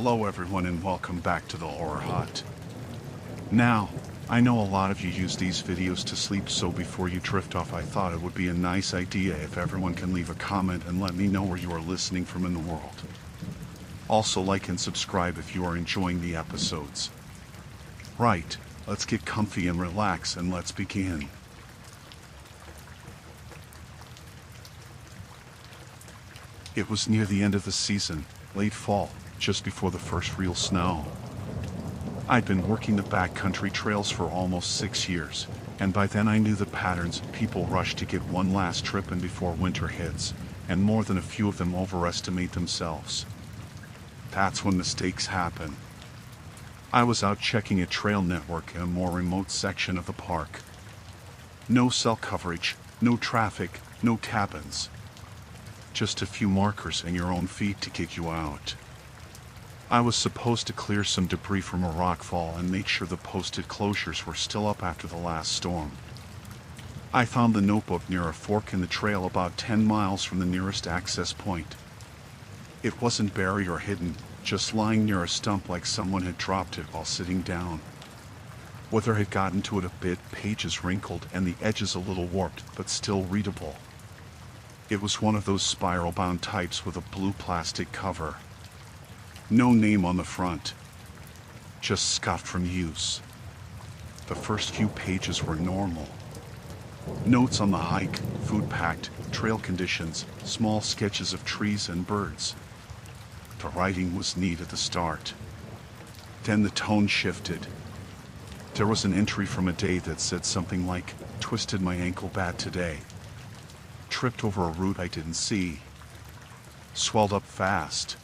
Hello everyone and welcome back to the Horror Hut. Now, I know a lot of you use these videos to sleep, so before you drift off I thought it would be a nice idea if everyone can leave a comment and let me know where you are listening from in the world. Also like and subscribe if you are enjoying the episodes. Right, let's get comfy and relax and let's begin. It was near the end of the season, late fall, just before the first real snow. I'd been working the backcountry trails for almost 6 years, and by then I knew the patterns. People rush to get one last trip in before winter hits, and more than a few of them overestimate themselves. That's when mistakes happen. I was out checking a trail network in a more remote section of the park. No cell coverage, no traffic, no cabins. Just a few markers and your own feet to get you out. I was supposed to clear some debris from a rockfall and make sure the posted closures were still up after the last storm. I found the notebook near a fork in the trail about 10 miles from the nearest access point. It wasn't buried or hidden, just lying near a stump like someone had dropped it while sitting down. Weather had gotten to it a bit, pages wrinkled and the edges a little warped, but still readable. It was one of those spiral-bound types with a blue plastic cover. No name on the front. Just scuffed from use. The first few pages were normal. Notes on the hike, food packed, trail conditions, small sketches of trees and birds. The writing was neat at the start. Then the tone shifted. There was an entry from a day that said something like, "Twisted my ankle bad today. Tripped over a root I didn't see. Swelled up fast.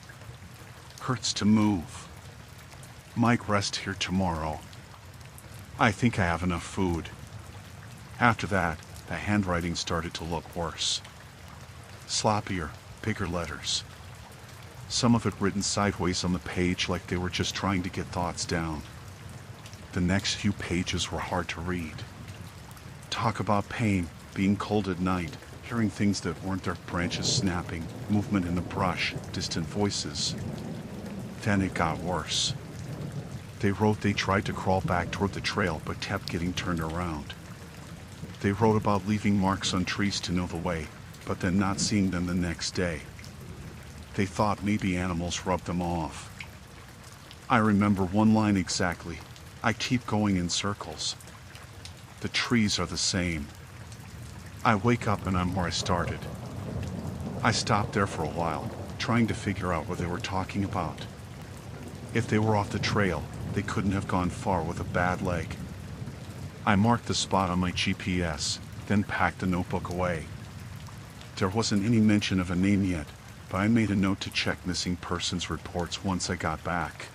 Hurts to move. Might rest here tomorrow. I think I have enough food." After that, the handwriting started to look worse. Sloppier, bigger letters. Some of it written sideways on the page like they were just trying to get thoughts down. The next few pages were hard to read. Talk about pain, being cold at night, hearing things that weren't there, branches snapping, movement in the brush, distant voices. Then it got worse. They wrote they tried to crawl back toward the trail but kept getting turned around. They wrote about leaving marks on trees to know the way, but then not seeing them the next day. They thought maybe animals rubbed them off. I remember one line exactly. "I keep going in circles. The trees are the same." I wake up and I'm where I started. I stopped there for a while, trying to figure out what they were talking about. If they were off the trail, they couldn't have gone far with a bad leg. I marked the spot on my GPS, then packed the notebook away. There wasn't any mention of a name yet, but I made a note to check missing persons reports once I got back.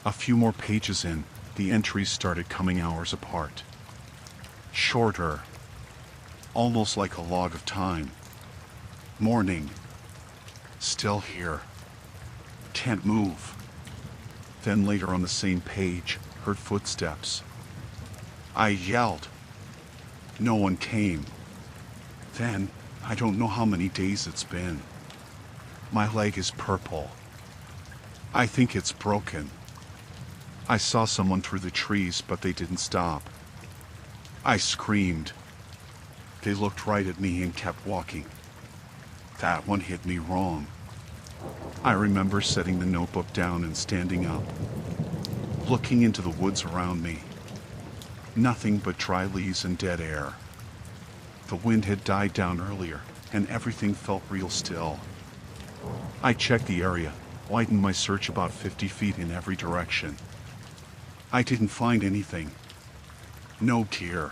A few more pages in, the entries started coming hours apart. Shorter. Almost like a log of time. Morning. Still here. Can't move. Then later on the same page, heard footsteps. I yelled. No one came. Then, I don't know how many days it's been. My leg is purple. I think it's broken. I saw someone through the trees, but they didn't stop. I screamed. They looked right at me and kept walking. That one hit me wrong. I remember setting the notebook down and standing up, looking into the woods around me. Nothing but dry leaves and dead air. The wind had died down earlier, and everything felt real still. I checked the area, widened my search about 50 feet in every direction. I didn't find anything. No deer.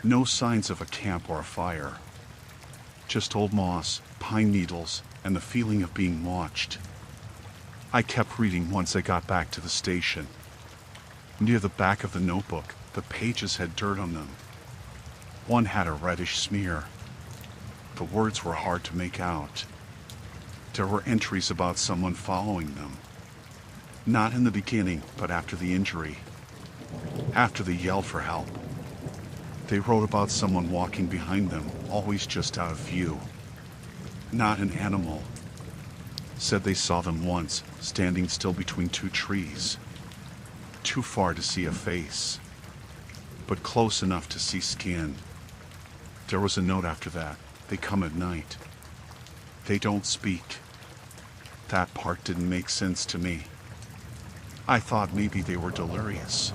No signs of a camp or a fire. Just old moss, pine needles, and the feeling of being watched. I kept reading once I got back to the station. Near the back of the notebook, the pages had dirt on them. One had a reddish smear. The words were hard to make out. There were entries about someone following them. Not in the beginning, but after the injury. After they yelled for help. They wrote about someone walking behind them, always just out of view. Not an animal. said they saw them once, standing still between two trees. Too far to see a face, but close enough to see skin. There was a note after that. They come at night. They don't speak. That part didn't make sense to me. I thought maybe they were delirious.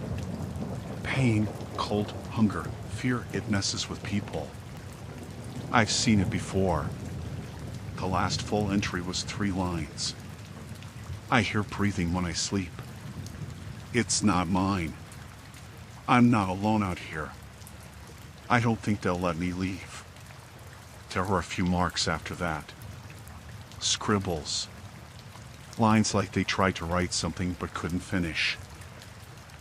Pain, cold, hunger, fear, it messes with people. I've seen it before. The last full entry was 3 lines. I hear breathing when I sleep. It's not mine. I'm not alone out here. I don't think they'll let me leave. There were a few marks after that. Scribbles. Lines like they tried to write something but couldn't finish.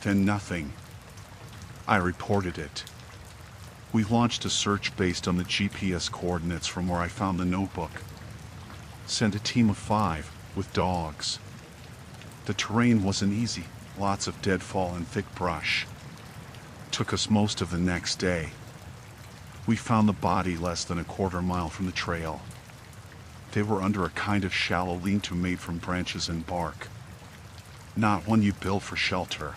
Then nothing. I reported it. We launched a search based on the GPS coordinates from where I found the notebook. Sent a team of 5 with dogs. The terrain wasn't easy, lots of deadfall and thick brush. Took us most of the next day. We found the body less than a quarter mile from the trail. They were under a kind of shallow lean-to made from branches and bark. Not one you build for shelter.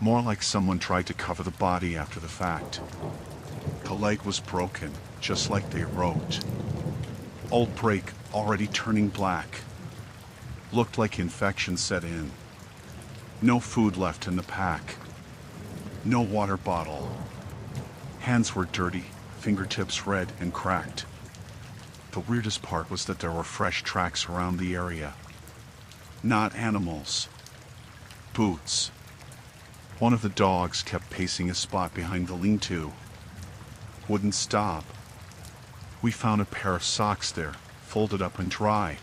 More like someone tried to cover the body after the fact. The leg was broken, just like they wrote. Old break, already turning black. Looked like infection set in. No food left in the pack. No water bottle. Hands were dirty, fingertips red and cracked. The weirdest part was that there were fresh tracks around the area. Not animals. Boots. One of the dogs kept pacing a spot behind the lean-to. Wouldn't stop. We found a pair of socks there, folded up and dry.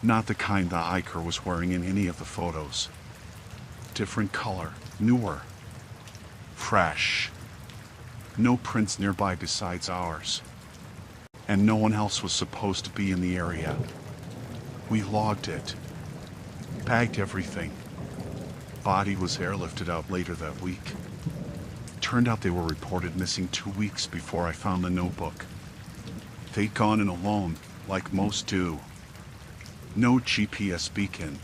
Not the kind the hiker was wearing in any of the photos. Different color, newer. Fresh. No prints nearby besides ours. And no one else was supposed to be in the area. We logged it. Bagged everything. Body was airlifted out later that week. Turned out they were reported missing 2 weeks before I found the notebook. They'd gone in alone, like most do. No GPS beacon.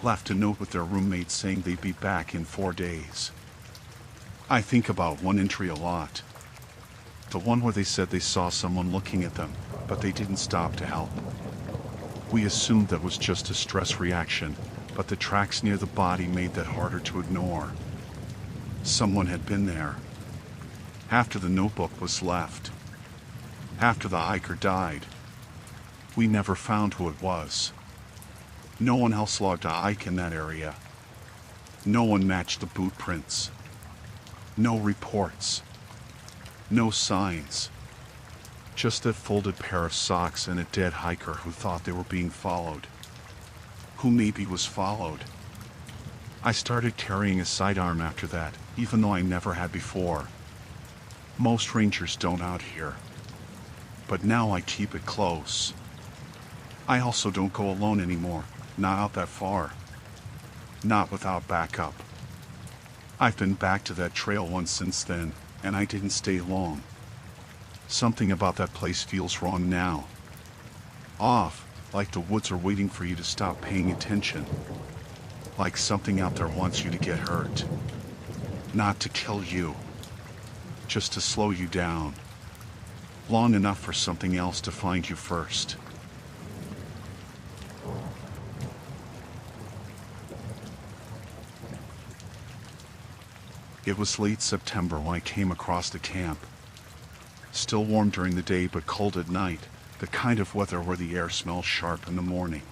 Left a note with their roommate saying they'd be back in 4 days. I think about one entry a lot. The one where they said they saw someone looking at them, but they didn't stop to help. We assumed that was just a stress reaction, but the tracks near the body made that harder to ignore. Someone had been there. After the notebook was left. After the hiker died. We never found who it was. No one else logged a hike in that area. No one matched the boot prints. No reports. No signs. Just that folded pair of socks and a dead hiker who thought they were being followed. Who maybe was followed. I started carrying a sidearm after that, even though I never had before. Most rangers don't out here. But now I keep it close. I also don't go alone anymore, not out that far. Not without backup. I've been back to that trail once since then, and I didn't stay long. Something about that place feels wrong now. Off, like the woods are waiting for you to stop paying attention. Like something out there wants you to get hurt. Not to kill you. Just to slow you down. Long enough for something else to find you first. It was late September when I came across the camp. Still warm during the day but cold at night, the kind of weather where the air smells sharp in the morning.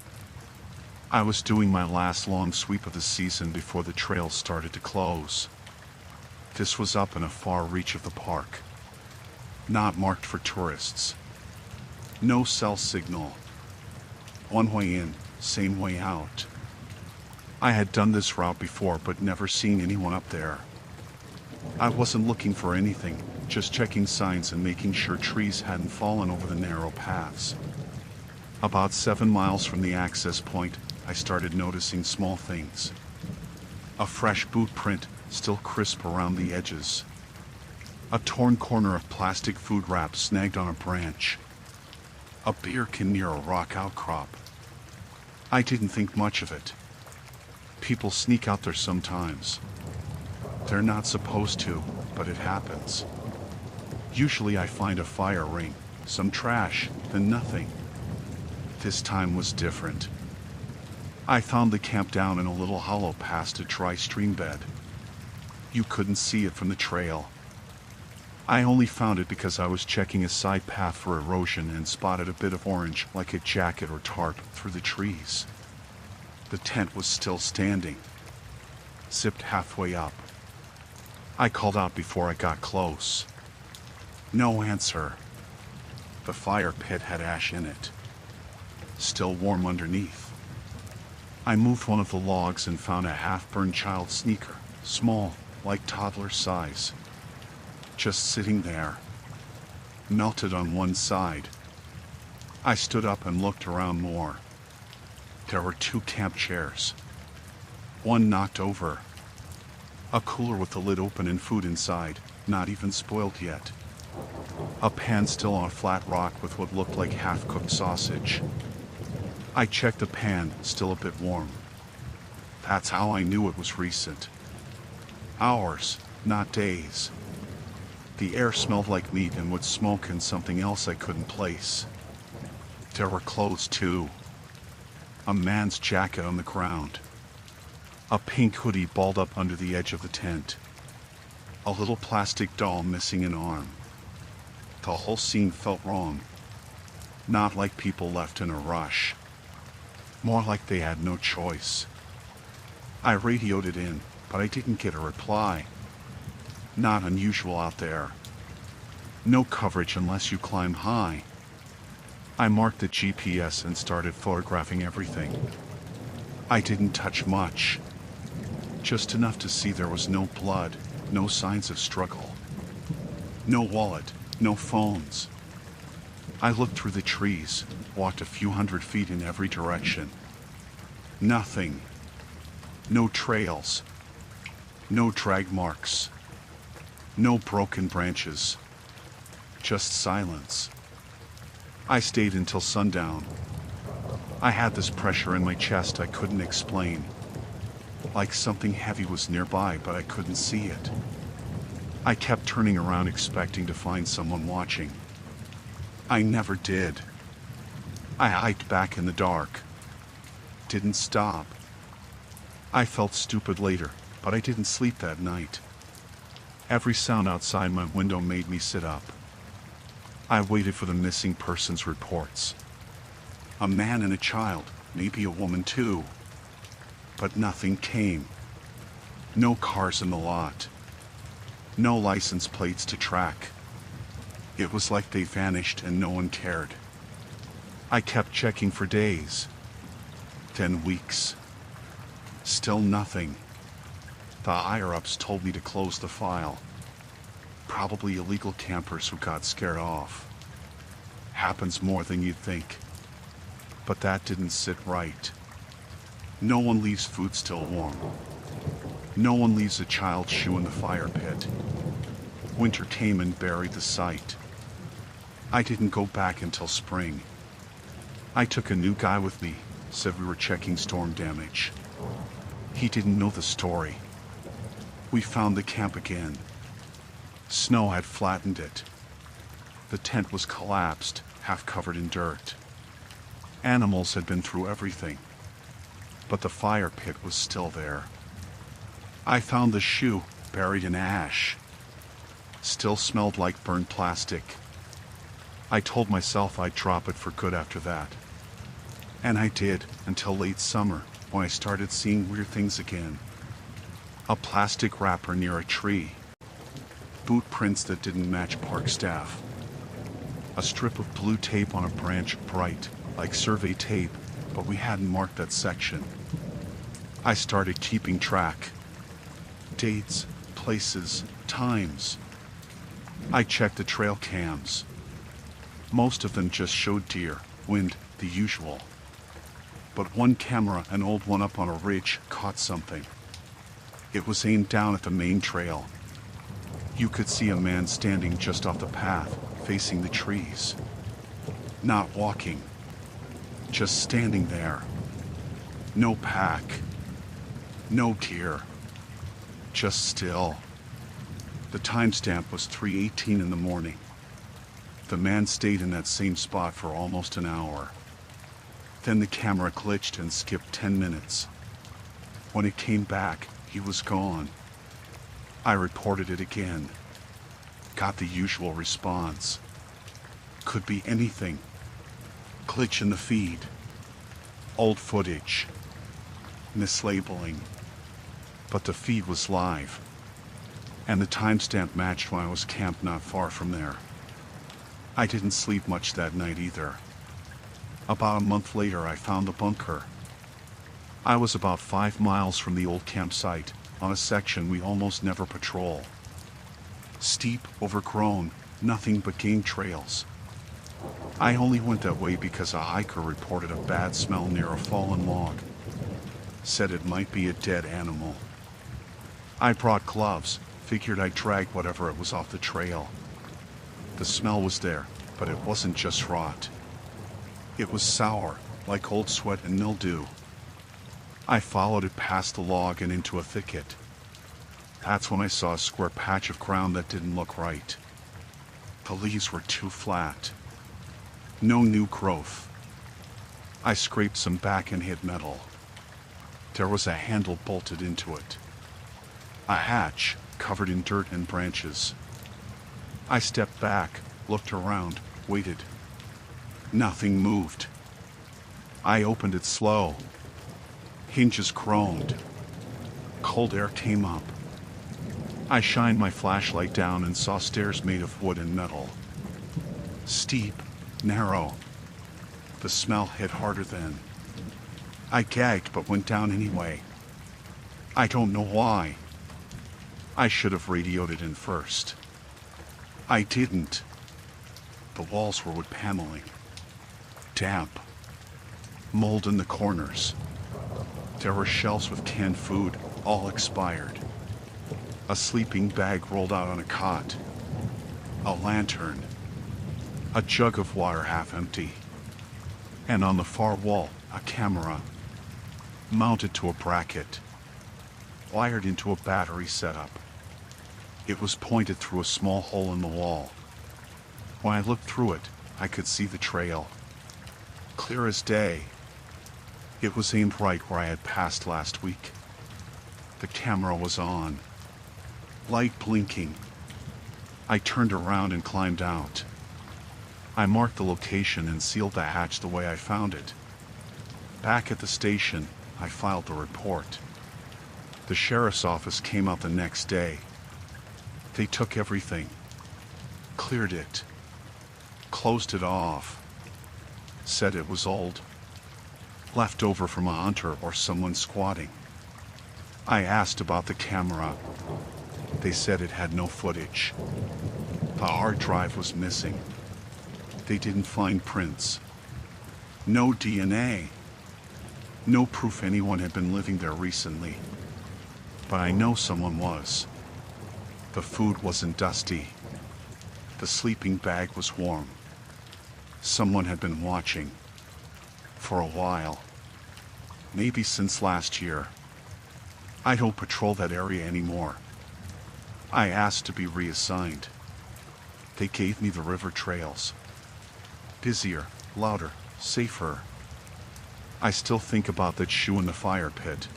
I was doing my last long sweep of the season before the trails started to close. This was up in a far reach of the park. Not marked for tourists. No cell signal. One way in, same way out. I had done this route before but never seen anyone up there. I wasn't looking for anything, just checking signs and making sure trees hadn't fallen over the narrow paths. About 7 miles from the access point, I started noticing small things. A fresh boot print, still crisp around the edges. A torn corner of plastic food wrap snagged on a branch. A bear can near a rock outcrop. I didn't think much of it. People sneak out there sometimes. They're not supposed to, but it happens. Usually I find a fire ring, some trash, then nothing. This time was different. I found the camp down in a little hollow past a dry stream bed. You couldn't see it from the trail. I only found it because I was checking a side path for erosion and spotted a bit of orange like a jacket or tarp through the trees. The tent was still standing, zipped halfway up. I called out before I got close. No answer. The fire pit had ash in it, still warm underneath. I moved one of the logs and found a half-burned child's sneaker, small, like toddler size, just sitting there, melted on one side. I stood up and looked around more. There were 2 camp chairs, one knocked over, a cooler with the lid open and food inside, not even spoiled yet, a pan still on a flat rock with what looked like half-cooked sausage. I checked the pan, still a bit warm. That's how I knew it was recent. Hours, not days. The air smelled like meat and wood smoke and something else I couldn't place. There were clothes too. A man's jacket on the ground. A pink hoodie balled up under the edge of the tent. A little plastic doll missing an arm. The whole scene felt wrong. Not like people left in a rush. More like they had no choice. I radioed it in, but I didn't get a reply. Not unusual out there. No coverage unless you climb high. I marked the GPS and started photographing everything. I didn't touch much. Just enough to see there was no blood, no signs of struggle. No wallet, no phones. I looked through the trees, walked a few hundred feet in every direction. Nothing. No trails. No drag marks. No broken branches. Just silence. I stayed until sundown. I had this pressure in my chest I couldn't explain. Like something heavy was nearby, but I couldn't see it. I kept turning around expecting to find someone watching. I never did. I hiked back in the dark. Didn't stop. I felt stupid later, but I didn't sleep that night. Every sound outside my window made me sit up. I waited for the missing persons reports. A man and a child, maybe a woman too. But nothing came. No cars in the lot. No license plates to track. It was like they vanished and no one cared. I kept checking for days. Then weeks. Still nothing. The higher-ups told me to close the file. Probably illegal campers who got scared off. Happens more than you'd think. But that didn't sit right. No one leaves food still warm. No one leaves a child's shoe in the fire pit. Winter came and buried the site. I didn't go back until spring. I took a new guy with me, said we were checking storm damage. He didn't know the story. We found the camp again. Snow had flattened it. The tent was collapsed, half covered in dirt. Animals had been through everything. But the fire pit was still there. I found the shoe, buried in ash. Still smelled like burned plastic. I told myself I'd drop it for good after that. And I did, until late summer, when I started seeing weird things again. A plastic wrapper near a tree. Boot prints that didn't match park staff. A strip of blue tape on a branch, bright, like survey tape, but we hadn't marked that section. I started keeping track. Dates, places, times. I checked the trail cams. Most of them just showed deer, wind, the usual. But one camera, an old one up on a ridge, caught something. It was aimed down at the main trail. You could see a man standing just off the path, facing the trees. Not walking. Just standing there. No pack. No gear. Just still. The timestamp was 3:18 in the morning. The man stayed in that same spot for almost an hour. Then the camera glitched and skipped 10 minutes. When it came back, he was gone. I reported it again. Got the usual response. Could be anything. Glitch in the feed. Old footage. Mislabeling. But the feed was live. And the timestamp matched when I was camped not far from there. I didn't sleep much that night either. About a month later, I found the bunker. I was about 5 miles from the old campsite, on a section we almost never patrol. Steep, overgrown, nothing but game trails. I only went that way because a hiker reported a bad smell near a fallen log. Said it might be a dead animal. I brought gloves, figured I'd drag whatever it was off the trail. The smell was there, but it wasn't just rot. It was sour, like old sweat and mildew. I followed it past the log and into a thicket. That's when I saw a square patch of ground that didn't look right. The leaves were too flat. No new growth. I scraped some back and hit metal. There was a handle bolted into it. A hatch covered in dirt and branches. I stepped back, looked around, waited. Nothing moved. I opened it slow. Hinges groaned. Cold air came up. I shined my flashlight down and saw stairs made of wood and metal. Steep, narrow. The smell hit harder then. I gagged but went down anyway. I don't know why. I should have radioed it in first. I didn't. The walls were wood paneling. Damp. Mold in the corners. There were shelves with canned food, all expired. A sleeping bag rolled out on a cot. A lantern. A jug of water half empty. And on the far wall, a camera. Mounted to a bracket. Wired into a battery setup. It was pointed through a small hole in the wall. When I looked through it, I could see the trail. Clear as day. It was aimed right where I had passed last week. The camera was on. Light blinking. I turned around and climbed out. I marked the location and sealed the hatch the way I found it. Back at the station, I filed the report. The sheriff's office came out the next day. They took everything. Cleared it. Closed it off. Said it was old. Left over from a hunter or someone squatting. I asked about the camera. They said it had no footage. The hard drive was missing. They didn't find prints. No DNA. No proof anyone had been living there recently. But I know someone was. The food wasn't dusty. The sleeping bag was warm. Someone had been watching. For a while. Maybe since last year. I don't patrol that area anymore. I asked to be reassigned. They gave me the river trails. Busier, louder, safer. I still think about that shoe in the fire pit.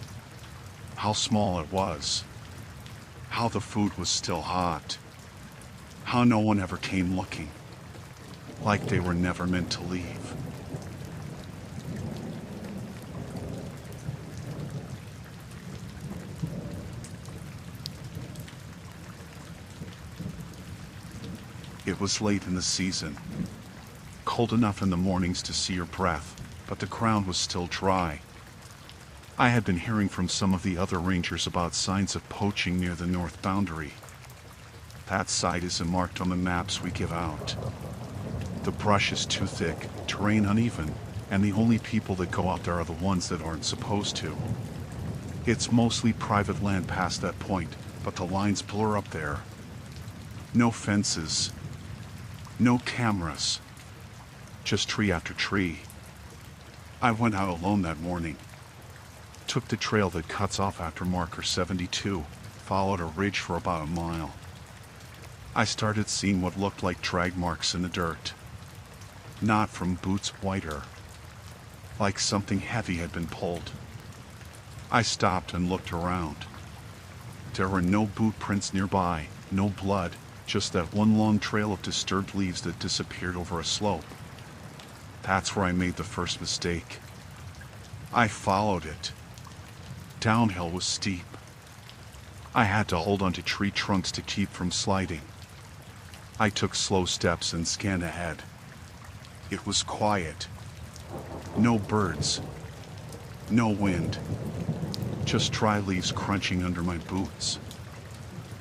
How small it was. How the food was still hot. How no one ever came looking. Like they were never meant to leave. It was late in the season. Cold enough in the mornings to see your breath, but the ground was still dry. I had been hearing from some of the other rangers about signs of poaching near the north boundary. That site isn't marked on the maps we give out. The brush is too thick, terrain uneven, and the only people that go out there are the ones that aren't supposed to. It's mostly private land past that point, but the lines blur up there. No fences. No cameras. just tree after tree. I went out alone that morning. Took the trail that cuts off after marker 72, followed a ridge for about a mile. I started seeing what looked like drag marks in the dirt. Not from boots, whiter. Like something heavy had been pulled. I stopped and looked around. There were no boot prints nearby, no blood, just that one long trail of disturbed leaves that disappeared over a slope. That's where I made the first mistake. I followed it. Downhill was steep. I had to hold onto tree trunks to keep from sliding. I took slow steps and scanned ahead. It was quiet. No birds. No wind. Just dry leaves crunching under my boots.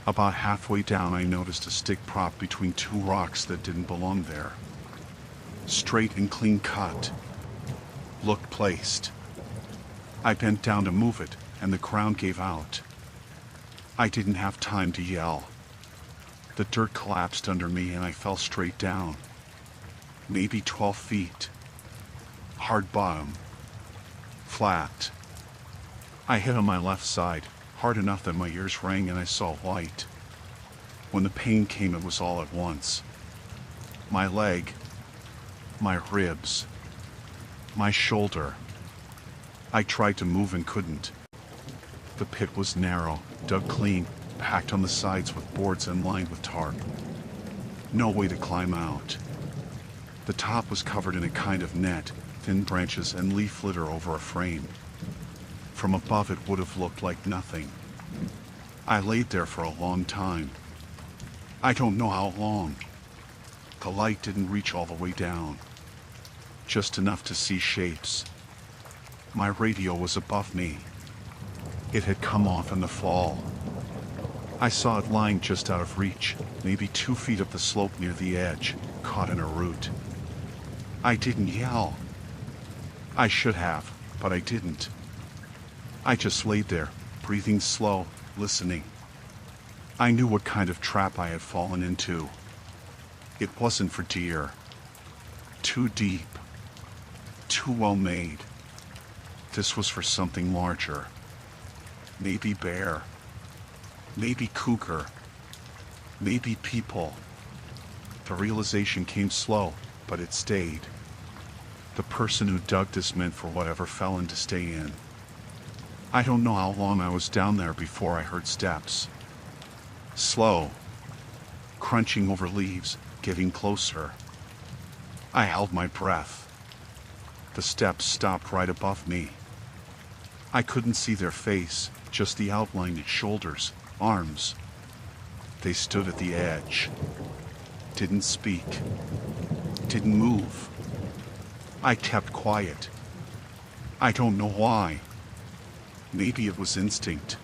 About halfway down, I noticed a stick propped between two rocks that didn't belong there. Straight and clean cut. Looked placed. I bent down to move it, and the ground gave out. I didn't have time to yell. The dirt collapsed under me and I fell straight down. Maybe 12 feet. Hard bottom. Flat. I hit on my left side, hard enough that my ears rang and I saw white. When the pain came, it was all at once. My leg, my ribs, my shoulder. I tried to move and couldn't. The pit was narrow, dug clean, packed on the sides with boards and lined with tarp. No way to climb out. The top was covered in a kind of net, thin branches and leaf litter over a frame. From above, it would have looked like nothing. I laid there for a long time. I don't know how long. The light didn't reach all the way down. Just enough to see shapes. My radio was above me. It had come off in the fall. I saw it lying just out of reach, maybe 2 feet up the slope near the edge, caught in a root. I didn't yell. I should have, but I didn't. I just laid there, breathing slow, listening. I knew what kind of trap I had fallen into. It wasn't for deer. Too deep. Too well made. This was for something larger. Maybe bear. Maybe cougar. Maybe people. The realization came slow, but it stayed. The person who dug this meant for whatever fell in to stay in. I don't know how long I was down there before I heard steps. Slow. Crunching over leaves, getting closer. I held my breath. The steps stopped right above me. I couldn't see their face, just the outline of shoulders, arms. They stood at the edge. Didn't speak. Didn't move. I kept quiet. I don't know why. Maybe it was instinct.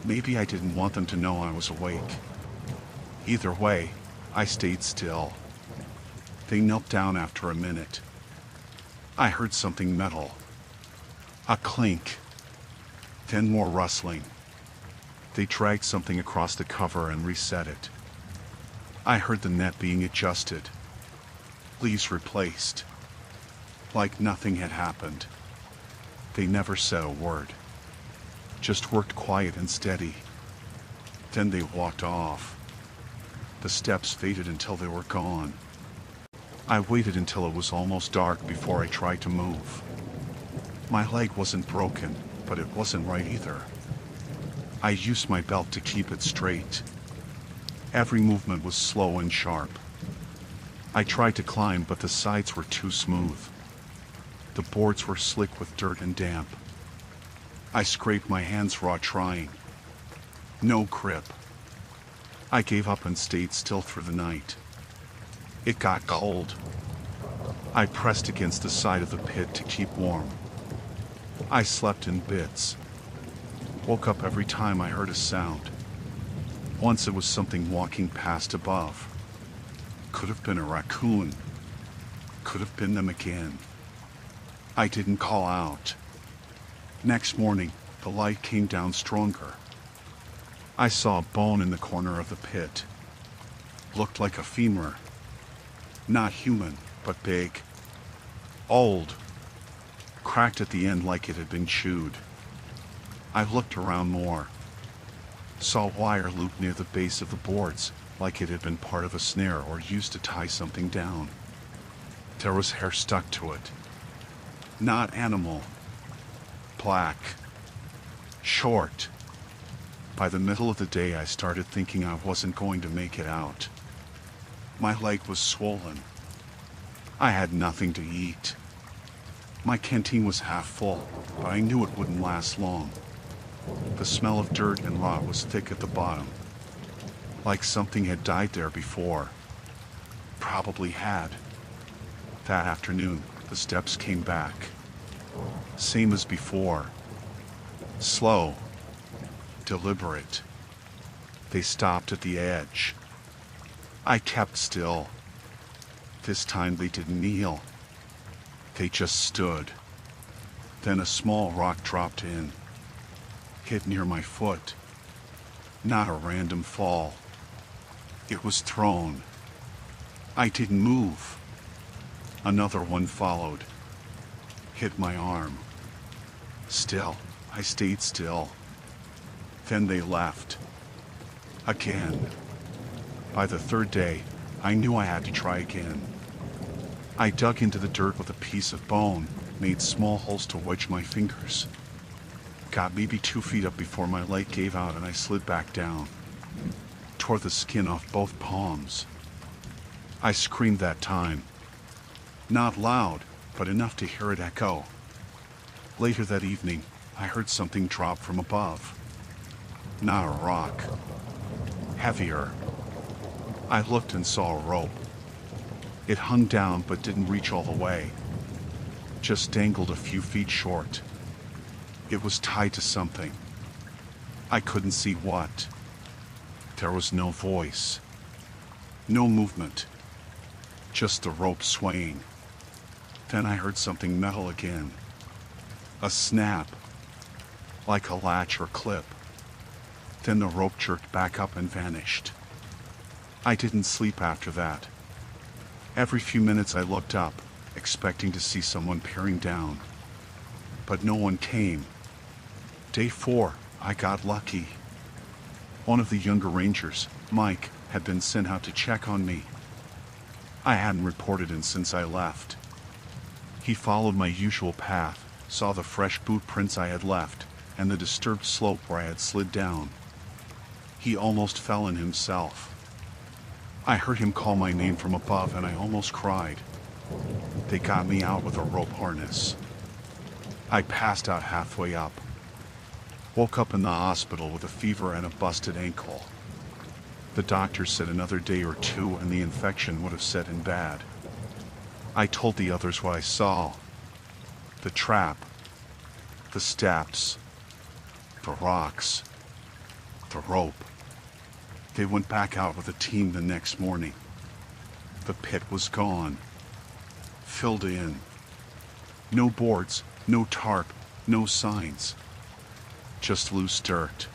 Maybe I didn't want them to know I was awake. Either way, I stayed still. They knelt down after a minute. I heard something metal. A clink. Then more rustling. They dragged something across the cover and reset it. I heard the net being adjusted. Leaves replaced. Like nothing had happened. They never said a word. Just worked quiet and steady. Then they walked off. The steps faded until they were gone. I waited until it was almost dark before I tried to move. My leg wasn't broken, but it wasn't right either. I used my belt to keep it straight. Every movement was slow and sharp. I tried to climb, but the sides were too smooth. The boards were slick with dirt and damp. I scraped my hands raw trying. No grip. I gave up and stayed still through the night. It got cold. I pressed against the side of the pit to keep warm. I slept in bits. Woke up every time I heard a sound. Once it was something walking past above. Could have been a raccoon. Could have been them again. I didn't call out. Next morning, the light came down stronger. I saw a bone in the corner of the pit. Looked like a femur. Not human, but big. Old. Cracked at the end like it had been chewed. I looked around more. Saw wire loop near the base of the boards, like it had been part of a snare or used to tie something down. There was hair stuck to it. Not animal. Black. Short. By the middle of the day, I started thinking I wasn't going to make it out. My leg was swollen. I had nothing to eat. My canteen was half full, but I knew it wouldn't last long. The smell of dirt and rot was thick at the bottom, like something had died there before. Probably had. That afternoon, the steps came back. Same as before. Slow. Deliberate. They stopped at the edge. I kept still. This time they didn't kneel. They just stood. Then a small rock dropped in. Hit near my foot. Not a random fall. It was thrown. I didn't move. Another one followed. Hit my arm. Still, I stayed still. Then they left. Again. By the third day, I knew I had to try again. I dug into the dirt with a piece of bone, made small holes to wedge my fingers. Got maybe 2 feet up before my leg gave out and I slid back down. Tore the skin off both palms. I screamed that time. Not loud, but enough to hear it echo. Later that evening, I heard something drop from above. Not a rock. Heavier. I looked and saw a rope. It hung down but didn't reach all the way. Just dangled a few feet short. It was tied to something. I couldn't see what. There was no voice. No movement. Just the rope swaying. Then I heard something metal again. A snap. Like a latch or clip. Then the rope jerked back up and vanished. I didn't sleep after that. Every few minutes I looked up, expecting to see someone peering down. But no one came. Day 4, I got lucky. One of the younger rangers, Mike, had been sent out to check on me. I hadn't reported him since I left. He followed my usual path, saw the fresh boot prints I had left, and the disturbed slope where I had slid down. He almost fell in himself. I heard him call my name from above and I almost cried. They got me out with a rope harness. I passed out halfway up. Woke up in the hospital with a fever and a busted ankle. The doctor said another day or 2 and the infection would have set in bad. I told the others what I saw. The trap. The steps. The rocks. The rope. They went back out with a team the next morning. The pit was gone. Filled in. No boards, no tarp, no signs. Just loose dirt.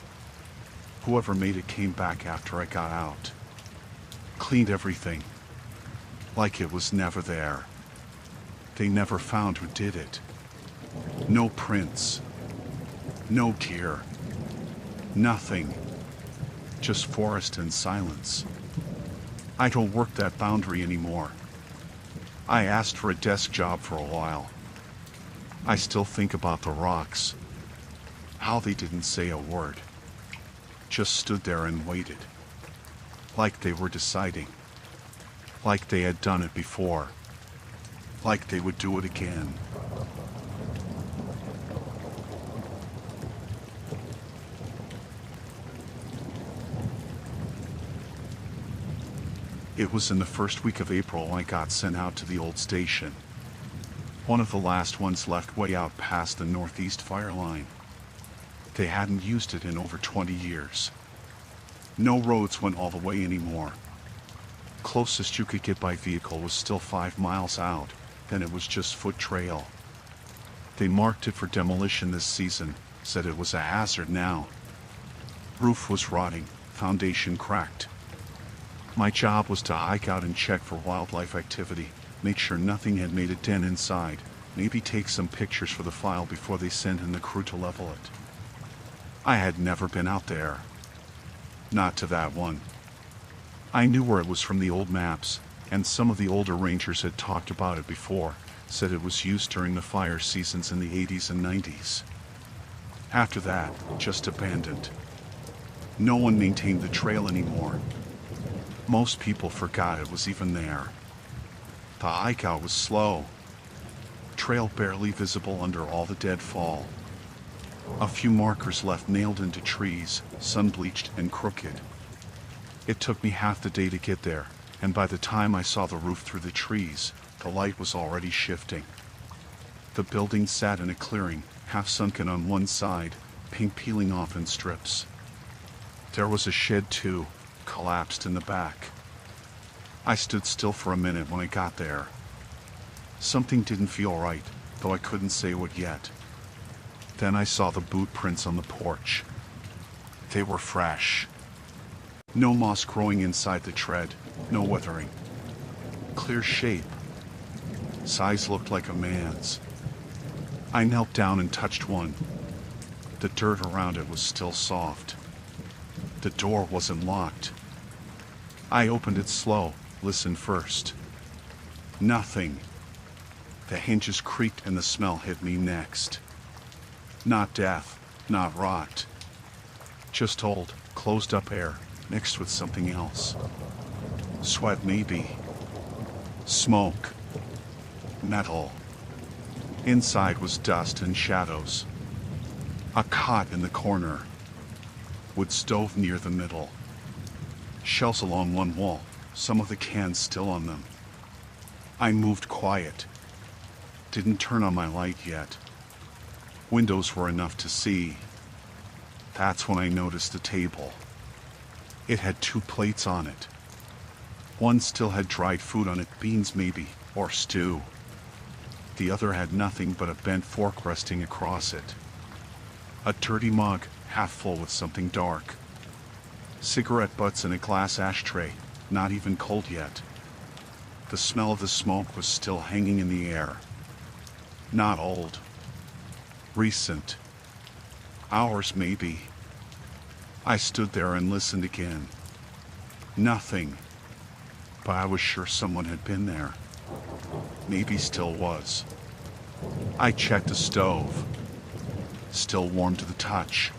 Whoever made it came back after I got out. Cleaned everything. Like it was never there. They never found who did it. No prints. No gear. Nothing. Just forest and silence. I don't work that boundary anymore. I asked for a desk job for a while. I still think about the rocks. How they didn't say a word. Just stood there and waited. Like they were deciding. Like they had done it before. Like they would do it again. It was in the first week of April I got sent out to the old station. One of the last ones left way out past the northeast fire line. They hadn't used it in over 20 years. No roads went all the way anymore. Closest you could get by vehicle was still 5 miles out, then it was just foot trail. They marked it for demolition this season, said it was a hazard now. Roof was rotting, foundation cracked. My job was to hike out and check for wildlife activity, make sure nothing had made a dent inside, maybe take some pictures for the file before they sent in the crew to level it. I had never been out there. Not to that one. I knew where it was from the old maps, and some of the older rangers had talked about it before, said it was used during the fire seasons in the 80s and 90s. After that, just abandoned. No one maintained the trail anymore. Most people forgot it was even there. The hike-out was slow. Trail barely visible under all the deadfall. A few markers left nailed into trees, sun-bleached and crooked. It took me half the day to get there, and by the time I saw the roof through the trees, the light was already shifting. The building sat in a clearing, half sunken on one side, paint peeling off in strips. There was a shed too, collapsed in the back. I stood still for a minute when I got there. Something didn't feel right, though I couldn't say what yet. Then I saw the boot prints on the porch. They were fresh. No moss growing inside the tread, no weathering. Clear shape. Size looked like a man's. I knelt down and touched one. The dirt around it was still soft. The door wasn't locked. I opened it slow, listened first. Nothing. The hinges creaked and the smell hit me next. Not death, not rot. Just old, closed-up air, mixed with something else. Sweat maybe. Smoke. Metal. Inside was dust and shadows. A cot in the corner. Wood stove near the middle. Shelves along one wall, some of the cans still on them. I moved quiet. Didn't turn on my light yet. Windows were enough to see. That's when I noticed the table. It had 2 plates on it. One still had dried food on it, beans maybe, or stew. The other had nothing but a bent fork resting across it. A dirty mug, half full with something dark. Cigarette butts in a glass ashtray, not even cold yet. The smell of the smoke was still hanging in the air. Not old. Recent. Hours maybe. I stood there and listened again. Nothing. But I was sure someone had been there. Maybe still was. I checked the stove. Still warm to the touch.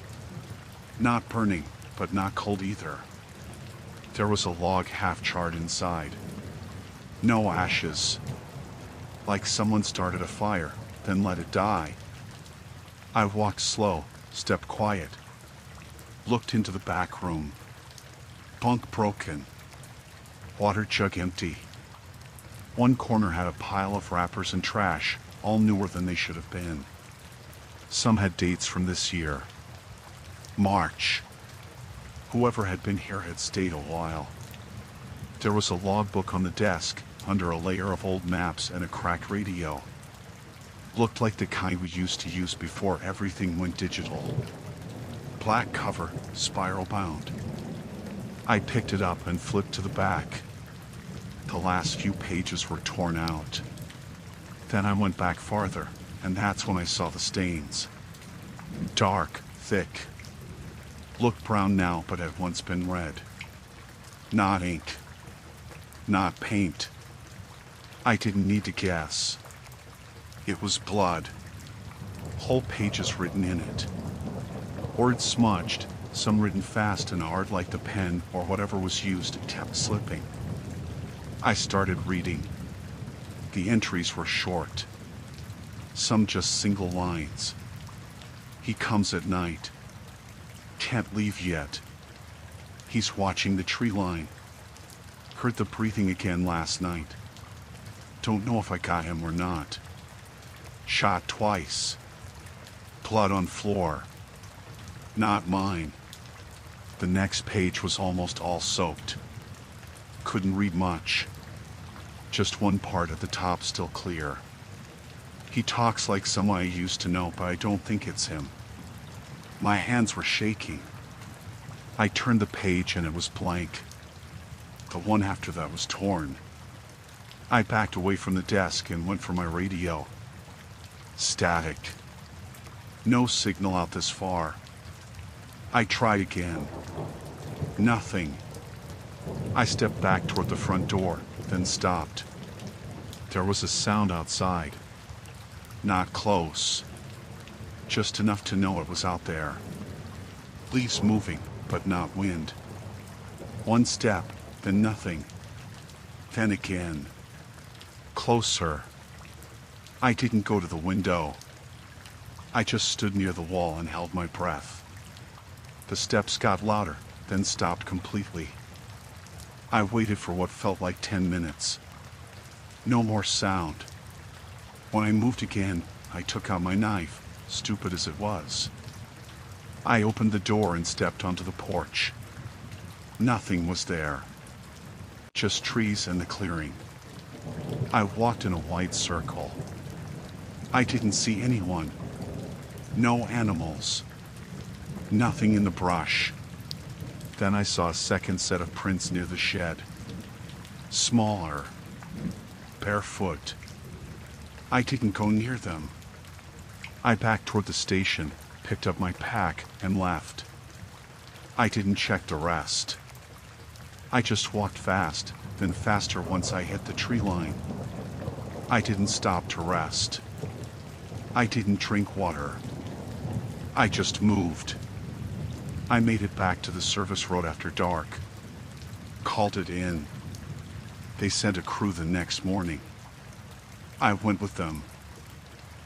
Not burning, but not cold either. There was a log half charred inside. No ashes. Like someone started a fire, then let it die. I walked slow, stepped quiet. Looked into the back room. Bunk broken. Water jug empty. One corner had a pile of wrappers and trash, all newer than they should have been. Some had dates from this year. March. Whoever had been here had stayed a while. There was a logbook on the desk, under a layer of old maps and a cracked radio. Looked like the kind we used to use before everything went digital. Black cover, spiral bound. I picked it up and flipped to the back. The last few pages were torn out. Then I went back farther, and that's when I saw the stains. Dark, thick. Looked brown now, but had once been red. Not ink. Not paint. I didn't need to guess. It was blood. Whole pages written in it. Words smudged, some written fast and hard like the pen or whatever was used kept slipping. I started reading. The entries were short. Some just single lines. He comes at night. Can't leave yet. He's watching the tree line. Heard the breathing again last night. Don't know if I got him or not. Shot twice. Blood on floor. Not mine. The next page was almost all soaked. Couldn't read much. Just one part at the top still clear. He talks like someone I used to know, but I don't think it's him. My hands were shaking. I turned the page and it was blank. The one after that was torn. I backed away from the desk and went for my radio. Static. No signal out this far. I tried again. Nothing. I stepped back toward the front door, then stopped. There was a sound outside. Not close. Just enough to know it was out there. Leaves moving, but not wind. One step, then nothing. Then again. Closer. I didn't go to the window. I just stood near the wall and held my breath. The steps got louder, then stopped completely. I waited for what felt like 10 minutes. No more sound. When I moved again, I took out my knife, stupid as it was. I opened the door and stepped onto the porch. Nothing was there. Just trees and the clearing. I walked in a wide circle. I didn't see anyone. No animals. Nothing in the brush. Then I saw a second set of prints near the shed. Smaller. Barefoot. I didn't go near them. I backed toward the station, picked up my pack, and left. I didn't check the rest. I just walked fast, then faster once I hit the tree line. I didn't stop to rest. I didn't drink water. I just moved. I made it back to the service road after dark. Called it in. They sent a crew the next morning. I went with them.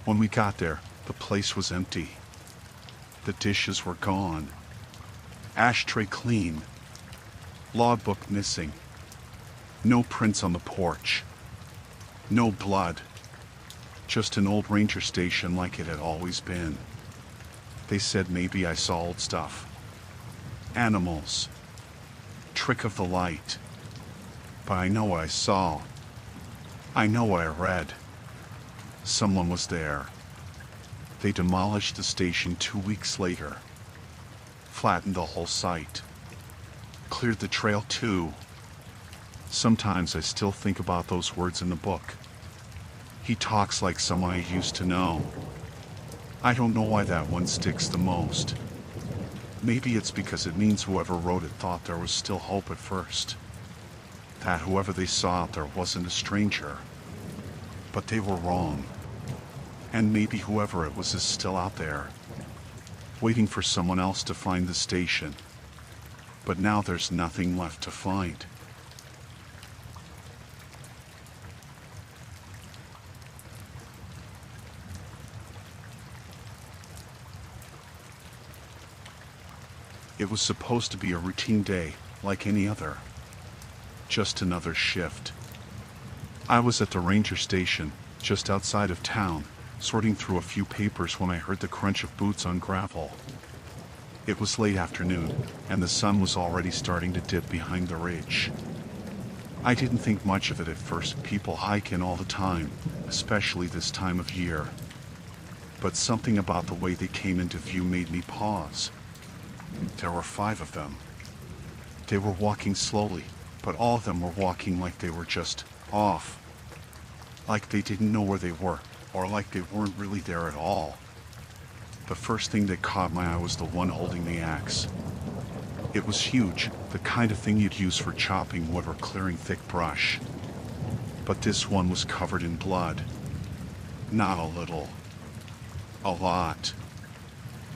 When we got there, the place was empty. The dishes were gone. Ashtray clean. Logbook missing. No prints on the porch. No blood. Just an old ranger station like it had always been. They said maybe I saw old stuff. Animals. Trick of the light. But I know what I saw. I know what I read. Someone was there. They demolished the station 2 weeks later. Flattened the whole site. Cleared the trail too. Sometimes I still think about those words in the book. He talks like someone I used to know. I don't know why that one sticks the most. Maybe it's because it means whoever wrote it thought there was still hope at first. That whoever they saw out there wasn't a stranger. But they were wrong. And maybe whoever it was is still out there, waiting for someone else to find the station. But now there's nothing left to find. It was supposed to be a routine day, like any other. Just another shift. I was at the ranger station, just outside of town, sorting through a few papers when I heard the crunch of boots on gravel. It was late afternoon, and the sun was already starting to dip behind the ridge. I didn't think much of it at first. People hike in all the time, especially this time of year. But something about the way they came into view made me pause. There were 5 of them. They were walking slowly, but all of them were walking like they were just off. Like they didn't know where they were, or like they weren't really there at all. The first thing that caught my eye was the one holding the axe. It was huge, the kind of thing you'd use for chopping wood or clearing thick brush. But this one was covered in blood. Not a little. A lot.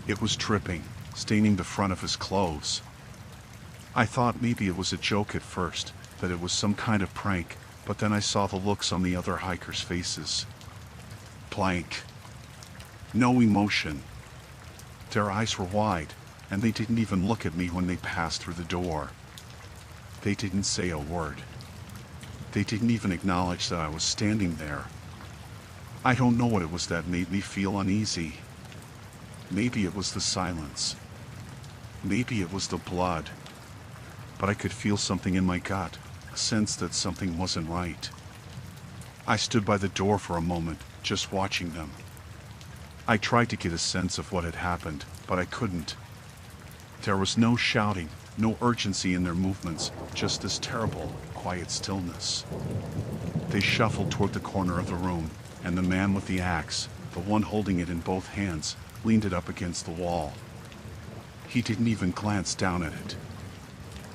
It was dripping, staining the front of his clothes. I thought maybe it was a joke at first, that it was some kind of prank, but then I saw the looks on the other hikers' faces. Blank. No emotion. Their eyes were wide, and they didn't even look at me when they passed through the door. They didn't say a word. They didn't even acknowledge that I was standing there. I don't know what it was that made me feel uneasy. Maybe it was the silence. Maybe it was the blood. But I could feel something in my gut, a sense that something wasn't right. I stood by the door for a moment, just watching them. I tried to get a sense of what had happened, but I couldn't. There was no shouting, no urgency in their movements, just this terrible, quiet stillness. They shuffled toward the corner of the room, and the man with the axe, the one holding it in both hands, leaned it up against the wall. He didn't even glance down at it.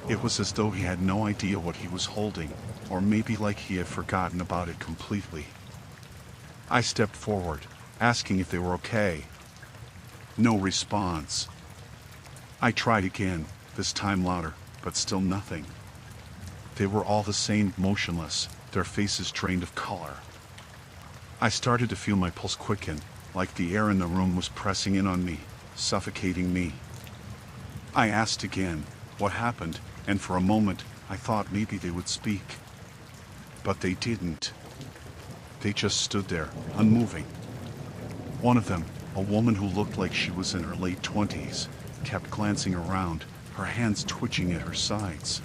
It was as though he had no idea what he was holding, or maybe like he had forgotten about it completely. I stepped forward, asking if they were okay. No response. I tried again, this time louder, but still nothing. They were all the same, motionless, their faces drained of color. I started to feel my pulse quicken, like the air in the room was pressing in on me, suffocating me. I asked again, what happened, and for a moment, I thought maybe they would speak. But they didn't. They just stood there, unmoving. One of them, a woman who looked like she was in her late 20s, kept glancing around, her hands twitching at her sides.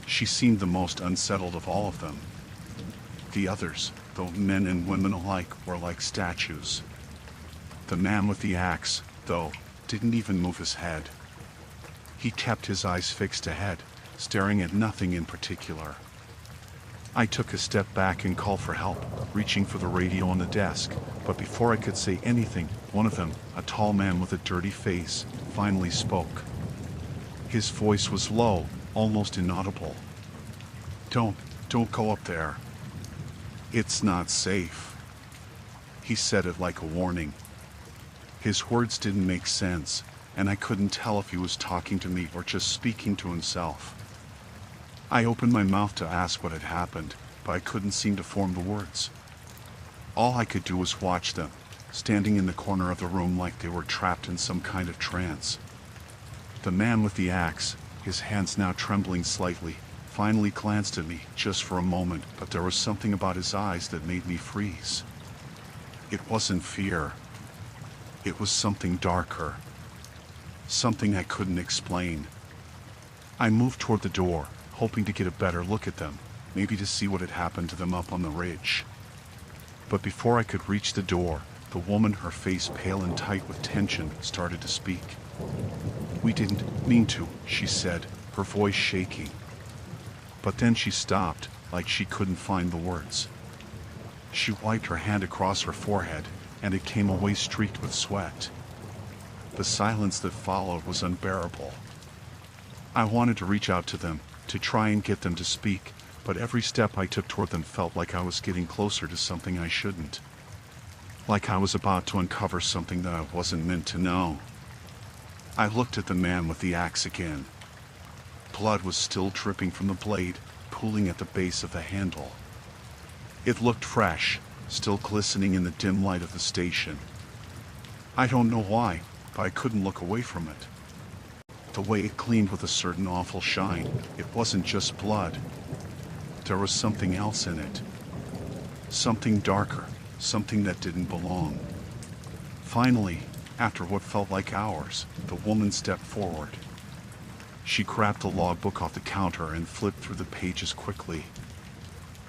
She seemed the most unsettled of all of them. The others, though men and women alike, were like statues. The man with the axe, though, didn't even move his head. He kept his eyes fixed ahead, staring at nothing in particular. I took a step back and called for help, reaching for the radio on the desk, but before I could say anything, one of them, a tall man with a dirty face, finally spoke. His voice was low, almost inaudible. Don't go up there. It's not safe. He said it like a warning. His words didn't make sense, and I couldn't tell if he was talking to me or just speaking to himself. I opened my mouth to ask what had happened, but I couldn't seem to form the words. All I could do was watch them, standing in the corner of the room like they were trapped in some kind of trance. The man with the axe, his hands now trembling slightly, finally glanced at me just for a moment, but there was something about his eyes that made me freeze. It wasn't fear. It was something darker. Something I couldn't explain. I moved toward the door, hoping to get a better look at them, maybe to see what had happened to them up on the ridge. But before I could reach the door, the woman, her face pale and tight with tension, started to speak. "We didn't mean to," she said, her voice shaking. But then she stopped, like she couldn't find the words. She wiped her hand across her forehead, and it came away streaked with sweat. The silence that followed was unbearable. I wanted to reach out to them, to try and get them to speak, but every step I took toward them felt like I was getting closer to something I shouldn't. Like I was about to uncover something that I wasn't meant to know. I looked at the man with the axe again. Blood was still dripping from the blade, pooling at the base of the handle. It looked fresh, still glistening in the dim light of the station. I don't know why, but I couldn't look away from it. The way it gleamed with a certain awful shine, it wasn't just blood. There was something else in it. Something darker, something that didn't belong. Finally, after what felt like hours, the woman stepped forward. She grabbed the logbook off the counter and flipped through the pages quickly.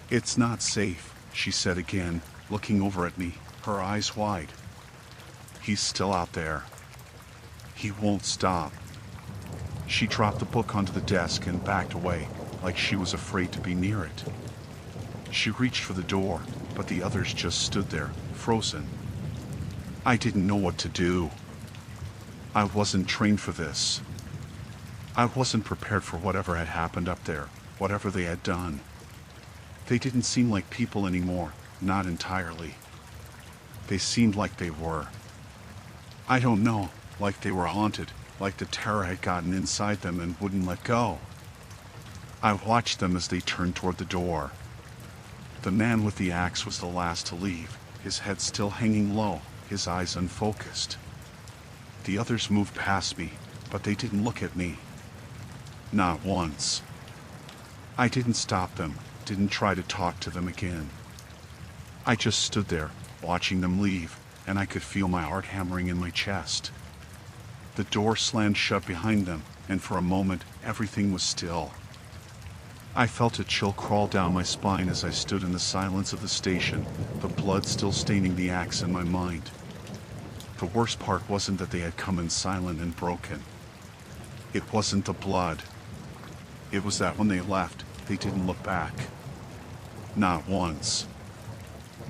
"It's not safe," she said again, looking over at me, her eyes wide. "He's still out there. He won't stop." She dropped the book onto the desk and backed away, like she was afraid to be near it. She reached for the door, but the others just stood there, frozen. I didn't know what to do. I wasn't trained for this. I wasn't prepared for whatever had happened up there, whatever they had done. They didn't seem like people anymore, not entirely. They seemed like they were. I don't know, like they were haunted, like the terror had gotten inside them and wouldn't let go. I watched them as they turned toward the door. The man with the axe was the last to leave, his head still hanging low, his eyes unfocused. The others moved past me, but they didn't look at me. Not once. I didn't stop them, didn't try to talk to them again. I just stood there, watching them leave, and I could feel my heart hammering in my chest. The door slammed shut behind them, and for a moment, everything was still. I felt a chill crawl down my spine as I stood in the silence of the station, the blood still staining the axe in my mind. The worst part wasn't that they had come in silent and broken. It wasn't the blood. It was that when they left, they didn't look back. Not once.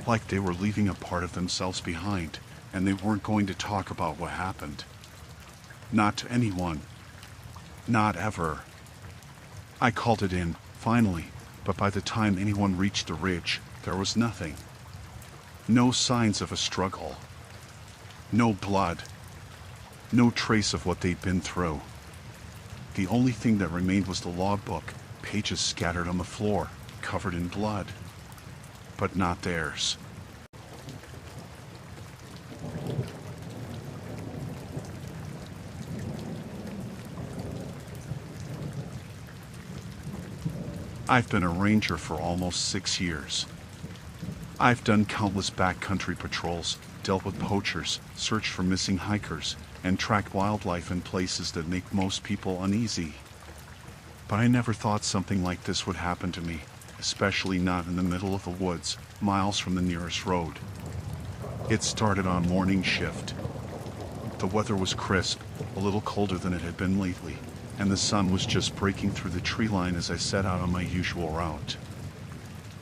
Like they were leaving a part of themselves behind, and they weren't going to talk about what happened. Not to anyone. Not ever. I called it in, finally, but by the time anyone reached the ridge, there was nothing. No signs of a struggle. No blood. No trace of what they'd been through. The only thing that remained was the logbook, pages scattered on the floor, covered in blood. But not theirs. I've been a ranger for almost 6 years. I've done countless backcountry patrols, dealt with poachers, searched for missing hikers, and tracked wildlife in places that make most people uneasy. But I never thought something like this would happen to me, especially not in the middle of the woods, miles from the nearest road. It started on morning shift. The weather was crisp, a little colder than it had been lately, and the sun was just breaking through the tree line as I set out on my usual route.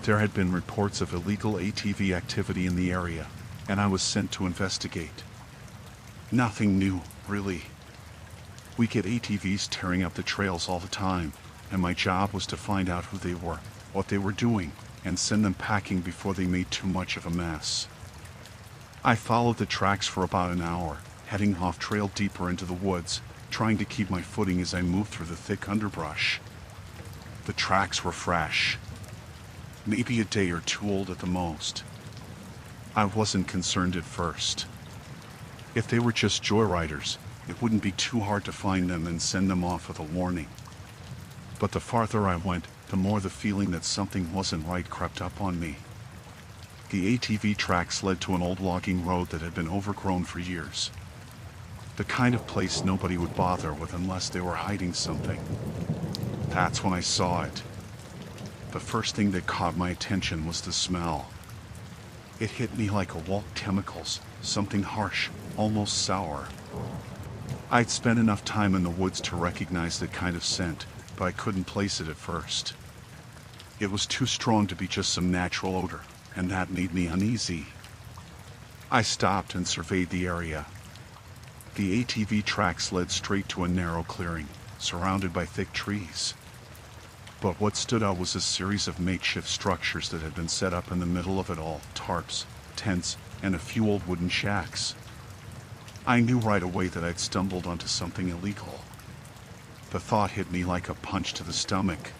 There had been reports of illegal ATV activity in the area, and I was sent to investigate. Nothing new, really. We get ATVs tearing up the trails all the time, and my job was to find out who they were, what they were doing, and send them packing before they made too much of a mess. I followed the tracks for about an hour, heading off trail deeper into the woods, trying to keep my footing as I moved through the thick underbrush. The tracks were fresh. Maybe a day or two old at the most. I wasn't concerned at first. If they were just joyriders, it wouldn't be too hard to find them and send them off with a warning. But the farther I went, the more the feeling that something wasn't right crept up on me. The ATV tracks led to an old logging road that had been overgrown for years. The kind of place nobody would bother with unless they were hiding something. That's when I saw it. The first thing that caught my attention was the smell. It hit me like a wall of chemicals, something harsh, almost sour. I'd spent enough time in the woods to recognize the kind of scent, but I couldn't place it at first. It was too strong to be just some natural odor, and that made me uneasy. I stopped and surveyed the area. The ATV tracks led straight to a narrow clearing, surrounded by thick trees. But what stood out was a series of makeshift structures that had been set up in the middle of it all, tarps, tents, and a few old wooden shacks. I knew right away that I'd stumbled onto something illegal. The thought hit me like a punch to the stomach.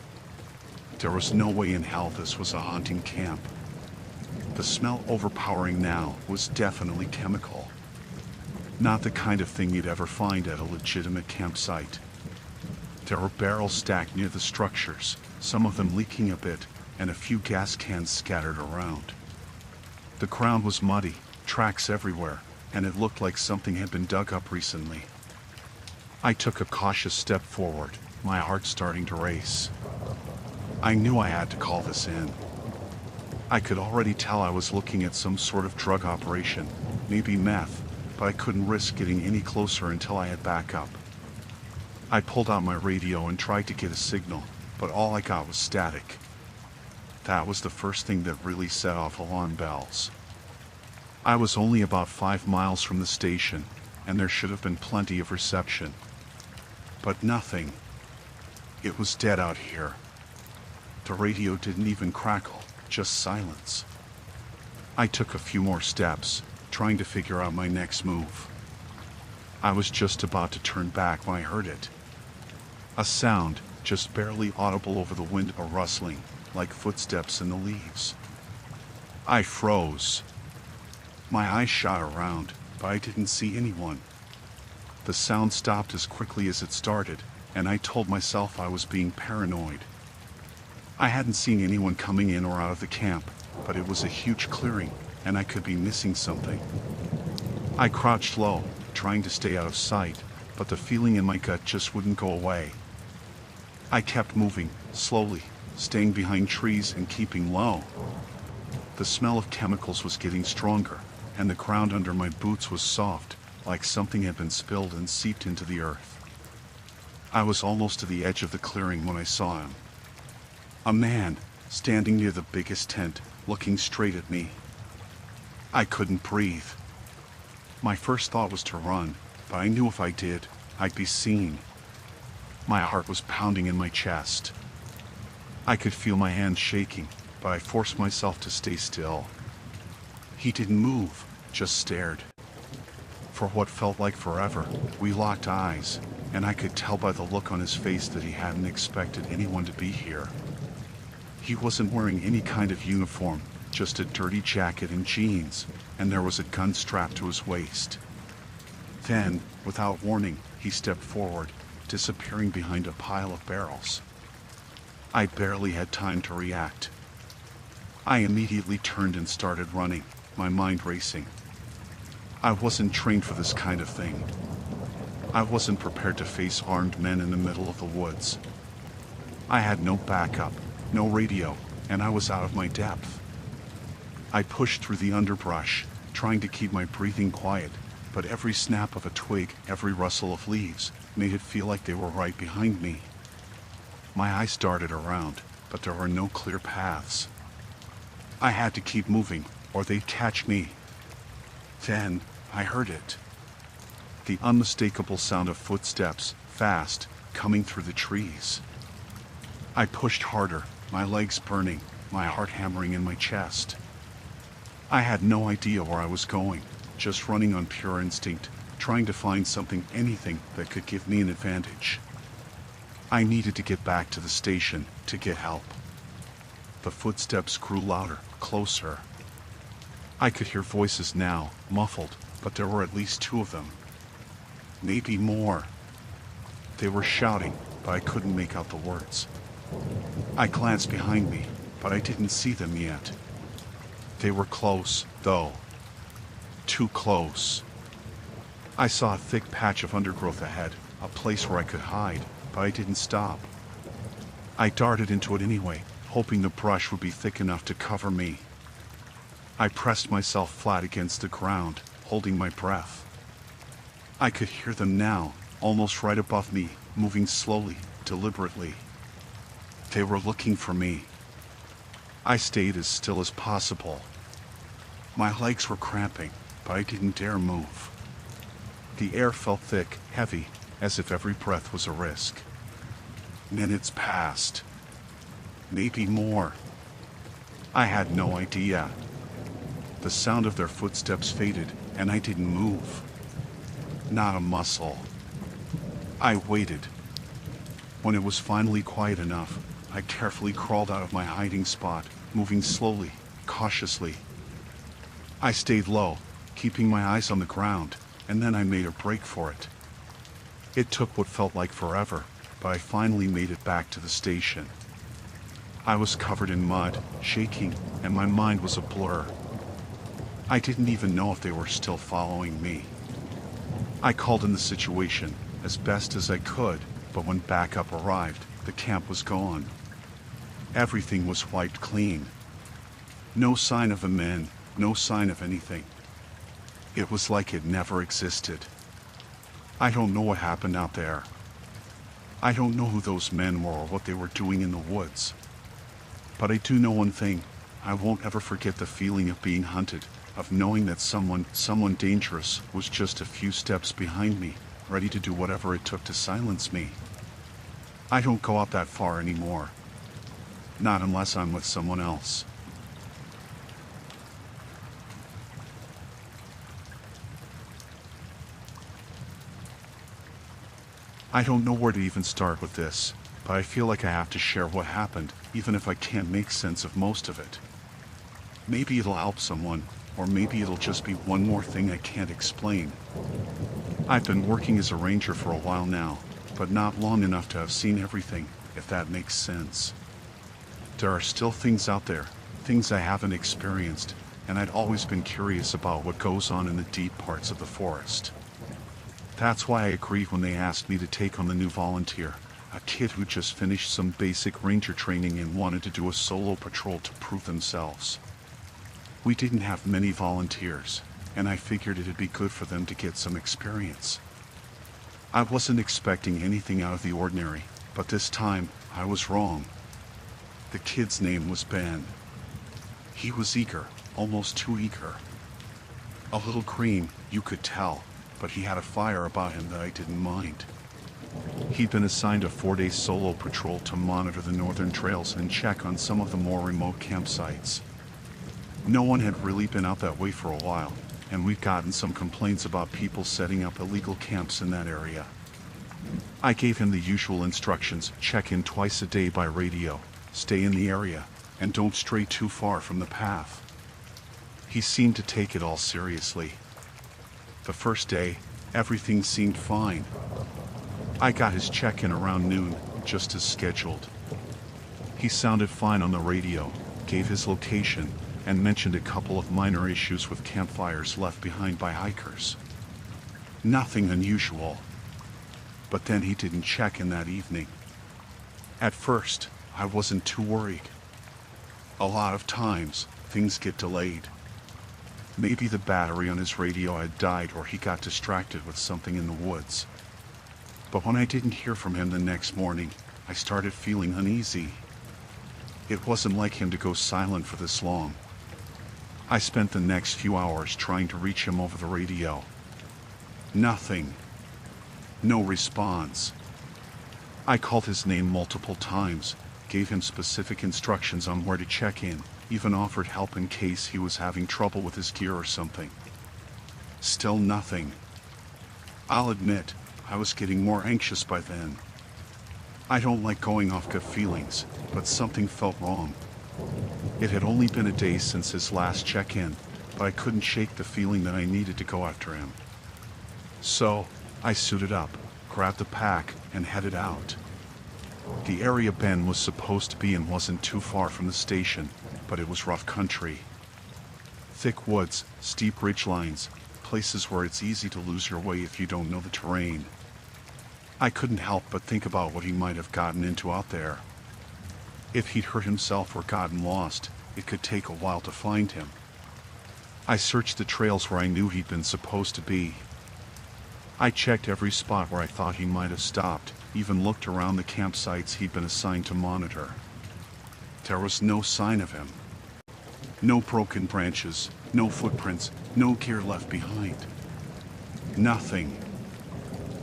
There was no way in hell this was a hunting camp. The smell overpowering now was definitely chemical. Not the kind of thing you'd ever find at a legitimate campsite. There were barrels stacked near the structures, some of them leaking a bit, and a few gas cans scattered around. The ground was muddy, tracks everywhere, and it looked like something had been dug up recently. I took a cautious step forward, my heart starting to race. I knew I had to call this in. I could already tell I was looking at some sort of drug operation, maybe meth, but I couldn't risk getting any closer until I had backup. I pulled out my radio and tried to get a signal, but all I got was static. That was the first thing that really set off alarm bells. I was only about 5 miles from the station, and there should have been plenty of reception. But nothing. It was dead out here. The radio didn't even crackle, just silence. I took a few more steps, trying to figure out my next move. I was just about to turn back when I heard it. A sound, just barely audible over the wind, a rustling, like footsteps in the leaves. I froze. My eyes shot around, but I didn't see anyone. The sound stopped as quickly as it started, and I told myself I was being paranoid. I hadn't seen anyone coming in or out of the camp, but it was a huge clearing, and I could be missing something. I crouched low, trying to stay out of sight, but the feeling in my gut just wouldn't go away. I kept moving, slowly, staying behind trees and keeping low. The smell of chemicals was getting stronger, and the ground under my boots was soft, like something had been spilled and seeped into the earth. I was almost to the edge of the clearing when I saw him. A man, standing near the biggest tent, looking straight at me. I couldn't breathe. My first thought was to run, but I knew if I did, I'd be seen. My heart was pounding in my chest. I could feel my hands shaking, but I forced myself to stay still. He didn't move, just stared. For what felt like forever, we locked eyes, and I could tell by the look on his face that he hadn't expected anyone to be here. He wasn't wearing any kind of uniform, just a dirty jacket and jeans, and there was a gun strapped to his waist. Then, without warning, he stepped forward, disappearing behind a pile of barrels. I barely had time to react. I immediately turned and started running, my mind racing. I wasn't trained for this kind of thing. I wasn't prepared to face armed men in the middle of the woods. I had no backup, no radio, and I was out of my depth. I pushed through the underbrush, trying to keep my breathing quiet, but every snap of a twig, every rustle of leaves, made it feel like they were right behind me. My eyes darted around, but there were no clear paths. I had to keep moving, or they'd catch me. Then, I heard it. The unmistakable sound of footsteps, fast, coming through the trees. I pushed harder, my legs burning, my heart hammering in my chest. I had no idea where I was going, just running on pure instinct, trying to find something, anything that could give me an advantage. I needed to get back to the station, to get help. The footsteps grew louder, closer. I could hear voices now, muffled, but there were at least two of them. Maybe more. They were shouting, but I couldn't make out the words. I glanced behind me, but I didn't see them yet. They were close, though. Too close. I saw a thick patch of undergrowth ahead, a place where I could hide, but I didn't stop. I darted into it anyway, hoping the brush would be thick enough to cover me. I pressed myself flat against the ground, holding my breath. I could hear them now, almost right above me, moving slowly, deliberately. They were looking for me. I stayed as still as possible. My legs were cramping, but I didn't dare move. The air felt thick, heavy, as if every breath was a risk. Minutes passed. Maybe more. I had no idea. The sound of their footsteps faded, and I didn't move. Not a muscle. I waited. When it was finally quiet enough, I carefully crawled out of my hiding spot, moving slowly, cautiously. I stayed low, keeping my eyes on the ground, and then I made a break for it. It took what felt like forever, but I finally made it back to the station. I was covered in mud, shaking, and my mind was a blur. I didn't even know if they were still following me. I called in the situation as best as I could, but when backup arrived, the camp was gone. Everything was wiped clean. No sign of the men, no sign of anything. It was like it never existed. I don't know what happened out there. I don't know who those men were or what they were doing in the woods. But I do know one thing. I won't ever forget the feeling of being hunted, of knowing that someone dangerous was just a few steps behind me, ready to do whatever it took to silence me. I don't go out that far anymore. Not unless I'm with someone else. I don't know where to even start with this, but I feel like I have to share what happened, even if I can't make sense of most of it. Maybe it'll help someone, or maybe it'll just be one more thing I can't explain. I've been working as a ranger for a while now, but not long enough to have seen everything, if that makes sense. There are still things out there, things I haven't experienced, and I'd always been curious about what goes on in the deep parts of the forest. That's why I agreed when they asked me to take on the new volunteer, a kid who just finished some basic ranger training and wanted to do a solo patrol to prove themselves. We didn't have many volunteers, and I figured it'd be good for them to get some experience. I wasn't expecting anything out of the ordinary, but this time, I was wrong. The kid's name was Ben. He was eager, almost too eager. A little green, you could tell, but he had a fire about him that I didn't mind. He'd been assigned a 4-day solo patrol to monitor the northern trails and check on some of the more remote campsites. No one had really been out that way for a while, and we'd gotten some complaints about people setting up illegal camps in that area. I gave him the usual instructions: check in twice a day by radio, stay in the area, and don't stray too far from the path. He seemed to take it all seriously. The first day, everything seemed fine. I got his check-in around noon, just as scheduled. He sounded fine on the radio, gave his location, and mentioned a couple of minor issues with campfires left behind by hikers. Nothing unusual. But then he didn't check in that evening. At first, I wasn't too worried. A lot of times, things get delayed. Maybe the battery on his radio had died, or he got distracted with something in the woods. But when I didn't hear from him the next morning, I started feeling uneasy. It wasn't like him to go silent for this long. I spent the next few hours trying to reach him over the radio. Nothing. No response. I called his name multiple times, gave him specific instructions on where to check in, even offered help in case he was having trouble with his gear or something. Still nothing. I'll admit, I was getting more anxious by then. I don't like going off gut feelings, but something felt wrong. It had only been a day since his last check-in, but I couldn't shake the feeling that I needed to go after him. So, I suited up, grabbed the pack, and headed out. The area Ben was supposed to be in wasn't too far from the station, but it was rough country. Thick woods, steep ridgelines, places where it's easy to lose your way if you don't know the terrain. I couldn't help but think about what he might have gotten into out there. If he'd hurt himself or gotten lost, it could take a while to find him. I searched the trails where I knew he'd been supposed to be. I checked every spot where I thought he might have stopped, even looked around the campsites he'd been assigned to monitor. There was no sign of him. No broken branches, no footprints, no gear left behind. Nothing.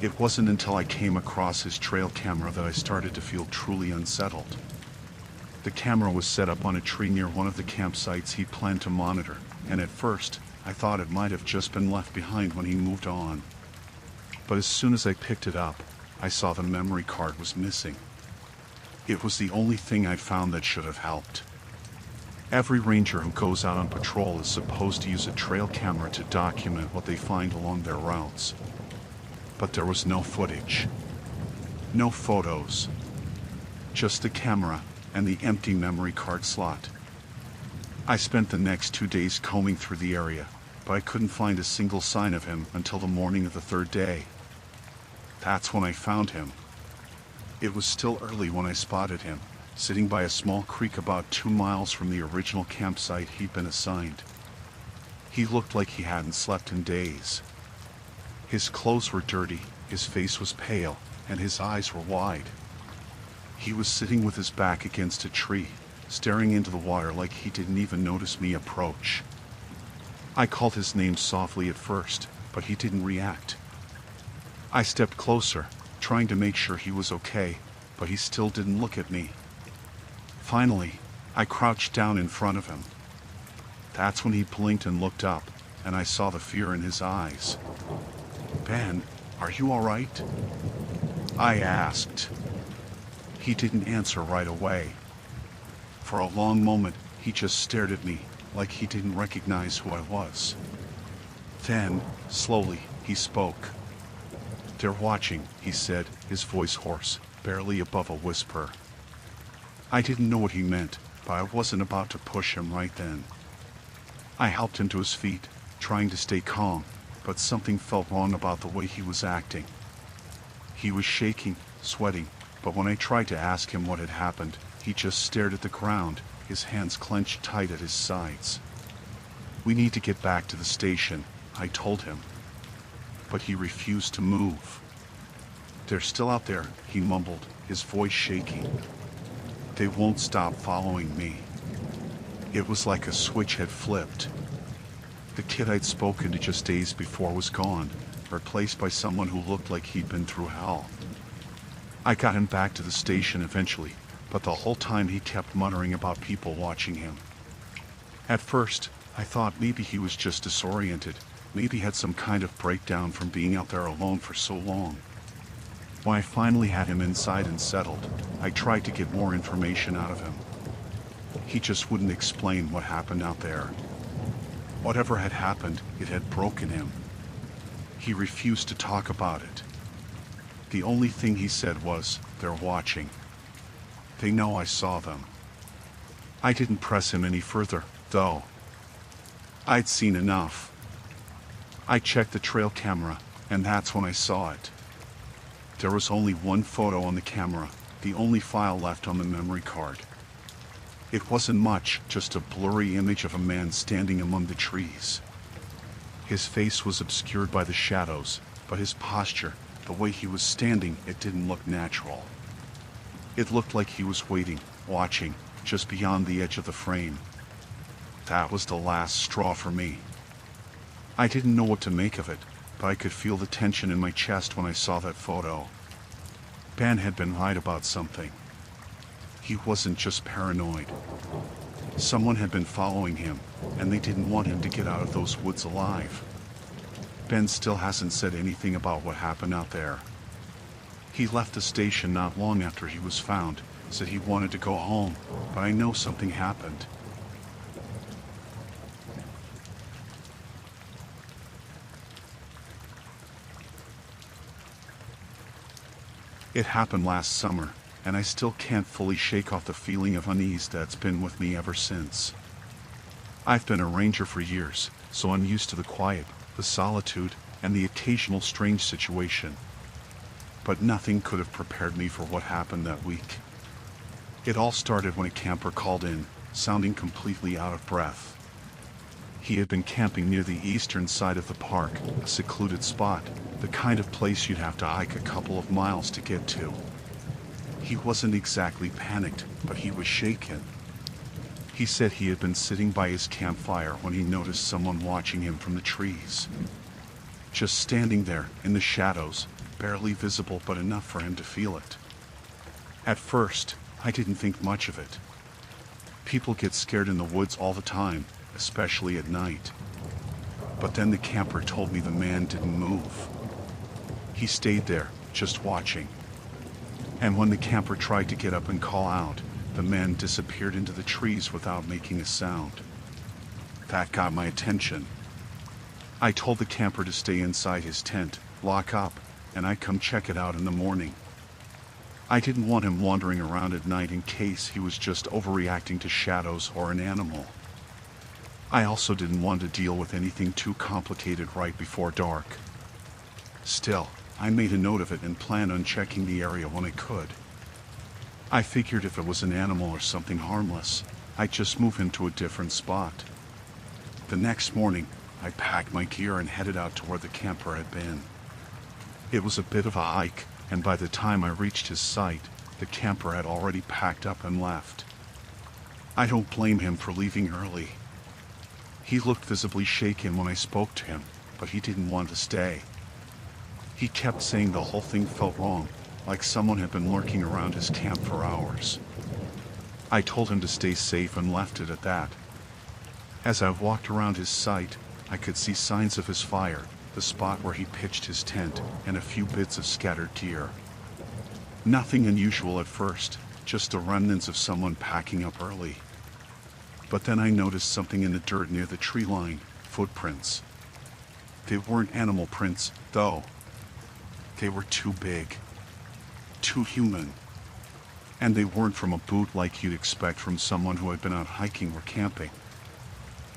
It wasn't until I came across his trail camera that I started to feel truly unsettled. The camera was set up on a tree near one of the campsites he planned to monitor, and at first, I thought it might have just been left behind when he moved on. But as soon as I picked it up, I saw the memory card was missing. It was the only thing I'd found that should have helped. Every ranger who goes out on patrol is supposed to use a trail camera to document what they find along their routes. But there was no footage. No photos. Just the camera and the empty memory card slot. I spent the next 2 days combing through the area, but I couldn't find a single sign of him until the morning of the third day. That's when I found him. It was still early when I spotted him, sitting by a small creek about 2 miles from the original campsite he'd been assigned. He looked like he hadn't slept in days. His clothes were dirty, his face was pale, and his eyes were wide. He was sitting with his back against a tree, staring into the water like he didn't even notice me approach. I called his name softly at first, but he didn't react. I stepped closer, trying to make sure he was okay, but he still didn't look at me. Finally, I crouched down in front of him. That's when he blinked and looked up, and I saw the fear in his eyes. "Ben, are you all right?" I asked. He didn't answer right away. For a long moment, he just stared at me, like he didn't recognize who I was. Then, slowly, he spoke. "They're watching," he said, his voice hoarse, barely above a whisper. I didn't know what he meant, but I wasn't about to push him right then. I helped him to his feet, trying to stay calm, but something felt wrong about the way he was acting. He was shaking, sweating, but when I tried to ask him what had happened, he just stared at the ground, his hands clenched tight at his sides. "We need to get back to the station," I told him. But he refused to move. "They're still out there," he mumbled, his voice shaking. They won't stop following me. It was like a switch had flipped. The kid I'd spoken to just days before was gone, replaced by someone who looked like he'd been through hell. I got him back to the station eventually, but the whole time he kept muttering about people watching him. At first, I thought maybe he was just disoriented, maybe had some kind of breakdown from being out there alone for so long. When I finally had him inside and settled, I tried to get more information out of him. He just wouldn't explain what happened out there. Whatever had happened, it had broken him. He refused to talk about it. The only thing he said was, "They're watching. They know I saw them." I didn't press him any further, though. I'd seen enough. I checked the trail camera, and that's when I saw it. There was only one photo on the camera, the only file left on the memory card. It wasn't much, just a blurry image of a man standing among the trees. His face was obscured by the shadows, but his posture, the way he was standing, it didn't look natural. It looked like he was waiting, watching, just beyond the edge of the frame. That was the last straw for me. I didn't know what to make of it, but I could feel the tension in my chest when I saw that photo. Ben had been right about something. He wasn't just paranoid. Someone had been following him, and they didn't want him to get out of those woods alive. Ben still hasn't said anything about what happened out there. He left the station not long after he was found, said he wanted to go home, but I know something happened. It happened last summer, and I still can't fully shake off the feeling of unease that's been with me ever since. I've been a ranger for years, so I'm used to the quiet, the solitude, and the occasional strange situation. But nothing could have prepared me for what happened that week. It all started when a camper called in, sounding completely out of breath. He had been camping near the eastern side of the park, a secluded spot, the kind of place you'd have to hike a couple of miles to get to. He wasn't exactly panicked, but he was shaken. He said he had been sitting by his campfire when he noticed someone watching him from the trees. Just standing there, in the shadows, barely visible but enough for him to feel it. At first, I didn't think much of it. People get scared in the woods all the time, especially at night. But then the camper told me the man didn't move. He stayed there, just watching. And when the camper tried to get up and call out, the man disappeared into the trees without making a sound. That got my attention. I told the camper to stay inside his tent, lock up, and I'd come check it out in the morning. I didn't want him wandering around at night in case he was just overreacting to shadows or an animal. I also didn't want to deal with anything too complicated right before dark. Still, I made a note of it and planned on checking the area when I could. I figured if it was an animal or something harmless, I'd just move him to a different spot. The next morning, I packed my gear and headed out to where the camper had been. It was a bit of a hike, and by the time I reached his site, the camper had already packed up and left. I don't blame him for leaving early. He looked visibly shaken when I spoke to him, but he didn't want to stay. He kept saying the whole thing felt wrong, like someone had been lurking around his camp for hours. I told him to stay safe and left it at that. As I walked around his site, I could see signs of his fire, the spot where he pitched his tent, and a few bits of scattered gear. Nothing unusual at first, just the remnants of someone packing up early. But then I noticed something in the dirt near the tree line, footprints. They weren't animal prints, though. They were too big, too human. And they weren't from a boot like you'd expect from someone who had been out hiking or camping.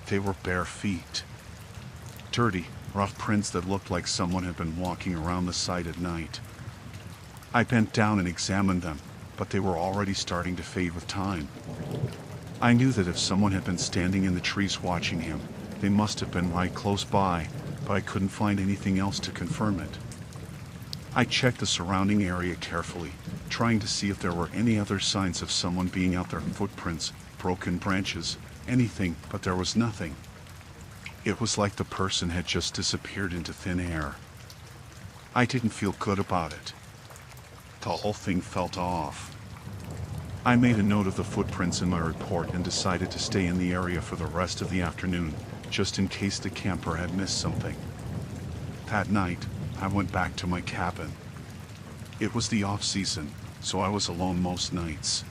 They were bare feet. Dirty, rough prints that looked like someone had been walking around the site at night. I bent down and examined them, but they were already starting to fade with time. I knew that if someone had been standing in the trees watching him, they must have been right close by, but I couldn't find anything else to confirm it. I checked the surrounding area carefully, trying to see if there were any other signs of someone being out there. Footprints, broken branches, anything, but there was nothing. It was like the person had just disappeared into thin air. I didn't feel good about it. The whole thing felt off. I made a note of the footprints in my report and decided to stay in the area for the rest of the afternoon, just in case the camper had missed something. That night, I went back to my cabin. It was the off-season, so I was alone most nights.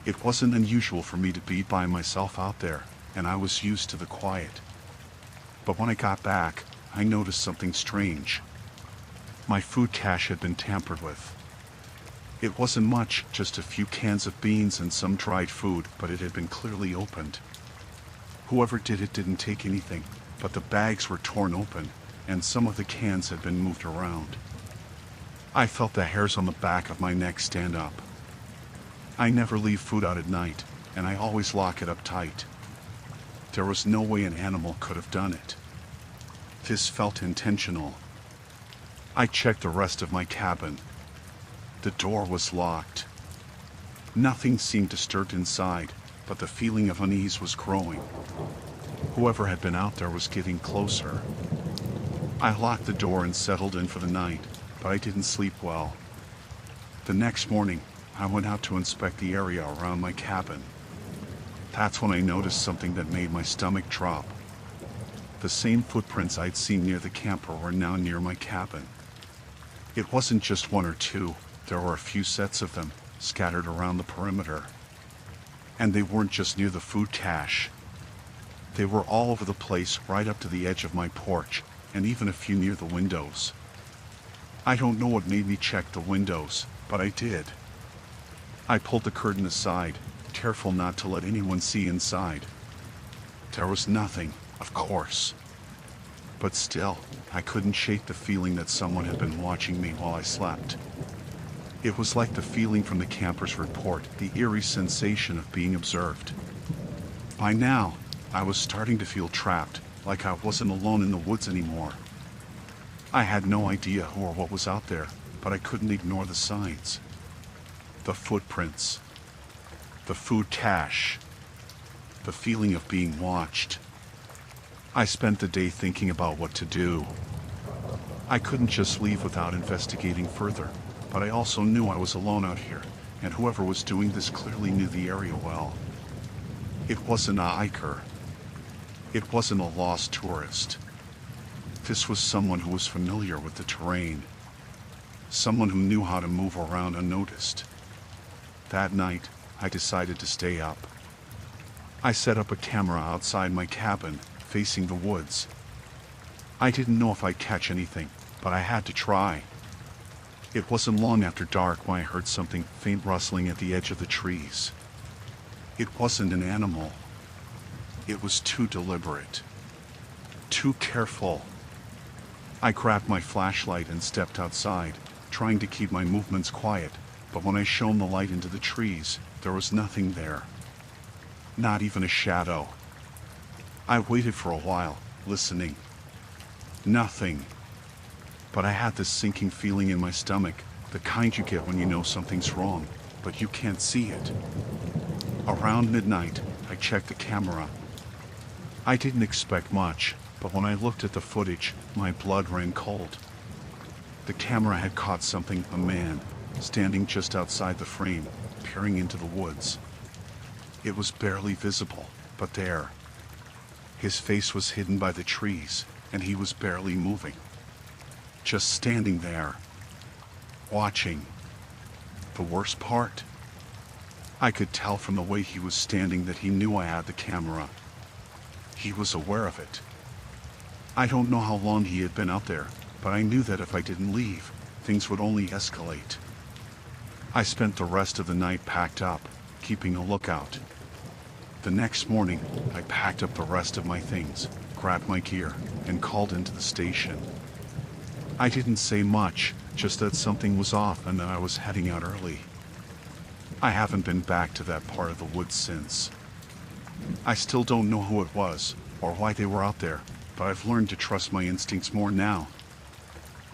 It wasn't unusual for me to be by myself out there, and I was used to the quiet. But when I got back, I noticed something strange. My food cache had been tampered with. It wasn't much, just a few cans of beans and some dried food, but it had been clearly opened. Whoever did it didn't take anything, but the bags were torn open, and some of the cans had been moved around. I felt the hairs on the back of my neck stand up. I never leave food out at night, and I always lock it up tight. There was no way an animal could have done it. This felt intentional. I checked the rest of my cabin. The door was locked. Nothing seemed disturbed inside, but the feeling of unease was growing. Whoever had been out there was getting closer. I locked the door and settled in for the night, but I didn't sleep well. The next morning, I went out to inspect the area around my cabin. That's when I noticed something that made my stomach drop. The same footprints I'd seen near the camper were now near my cabin. It wasn't just one or two, there were a few sets of them, scattered around the perimeter. And they weren't just near the food cache. They were all over the place, right up to the edge of my porch, and even a few near the windows. I don't know what made me check the windows, but I did. I pulled the curtain aside, careful not to let anyone see inside. There was nothing, of course. But still, I couldn't shake the feeling that someone had been watching me while I slept. It was like the feeling from the camper's report, the eerie sensation of being observed. By now, I was starting to feel trapped, like I wasn't alone in the woods anymore. I had no idea who or what was out there, but I couldn't ignore the signs. The footprints. The food cache. The feeling of being watched. I spent the day thinking about what to do. I couldn't just leave without investigating further, but I also knew I was alone out here, and whoever was doing this clearly knew the area well. It wasn't a hiker. It wasn't a lost tourist. This was someone who was familiar with the terrain. Someone who knew how to move around unnoticed. That night, I decided to stay up. I set up a camera outside my cabin, facing the woods. I didn't know if I'd catch anything, but I had to try. It wasn't long after dark when I heard something faint rustling at the edge of the trees. It wasn't an animal. It was too deliberate. Too careful. I grabbed my flashlight and stepped outside, trying to keep my movements quiet, but when I shone the light into the trees, there was nothing there. Not even a shadow. I waited for a while, listening. Nothing. But I had this sinking feeling in my stomach, the kind you get when you know something's wrong, but you can't see it. Around midnight, I checked the camera. I didn't expect much, but when I looked at the footage, my blood ran cold. The camera had caught something, a man, standing just outside the frame, peering into the woods. It was barely visible, but there. His face was hidden by the trees, and he was barely moving. Just standing there, watching. The worst part? I could tell from the way he was standing that he knew I had the camera. He was aware of it. I don't know how long he had been out there, but I knew that if I didn't leave, things would only escalate. I spent the rest of the night packed up, keeping a lookout. The next morning, I packed up the rest of my things, grabbed my gear, and called into the station. I didn't say much, just that something was off and that I was heading out early. I haven't been back to that part of the woods since. I still don't know who it was, or why they were out there, but I've learned to trust my instincts more now.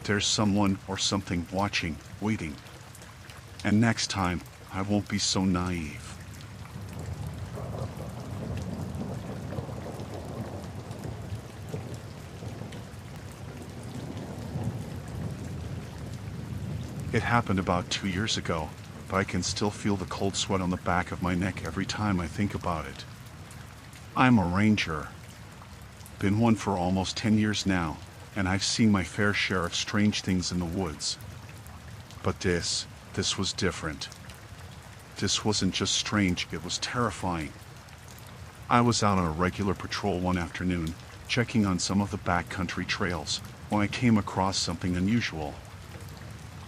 There's someone or something watching, waiting. And next time, I won't be so naive. It happened about 2 years ago, but I can still feel the cold sweat on the back of my neck every time I think about it. I'm a ranger. Been one for almost 10 years now, and I've seen my fair share of strange things in the woods. But this was different. This wasn't just strange, it was terrifying. I was out on a regular patrol one afternoon, checking on some of the backcountry trails, when I came across something unusual.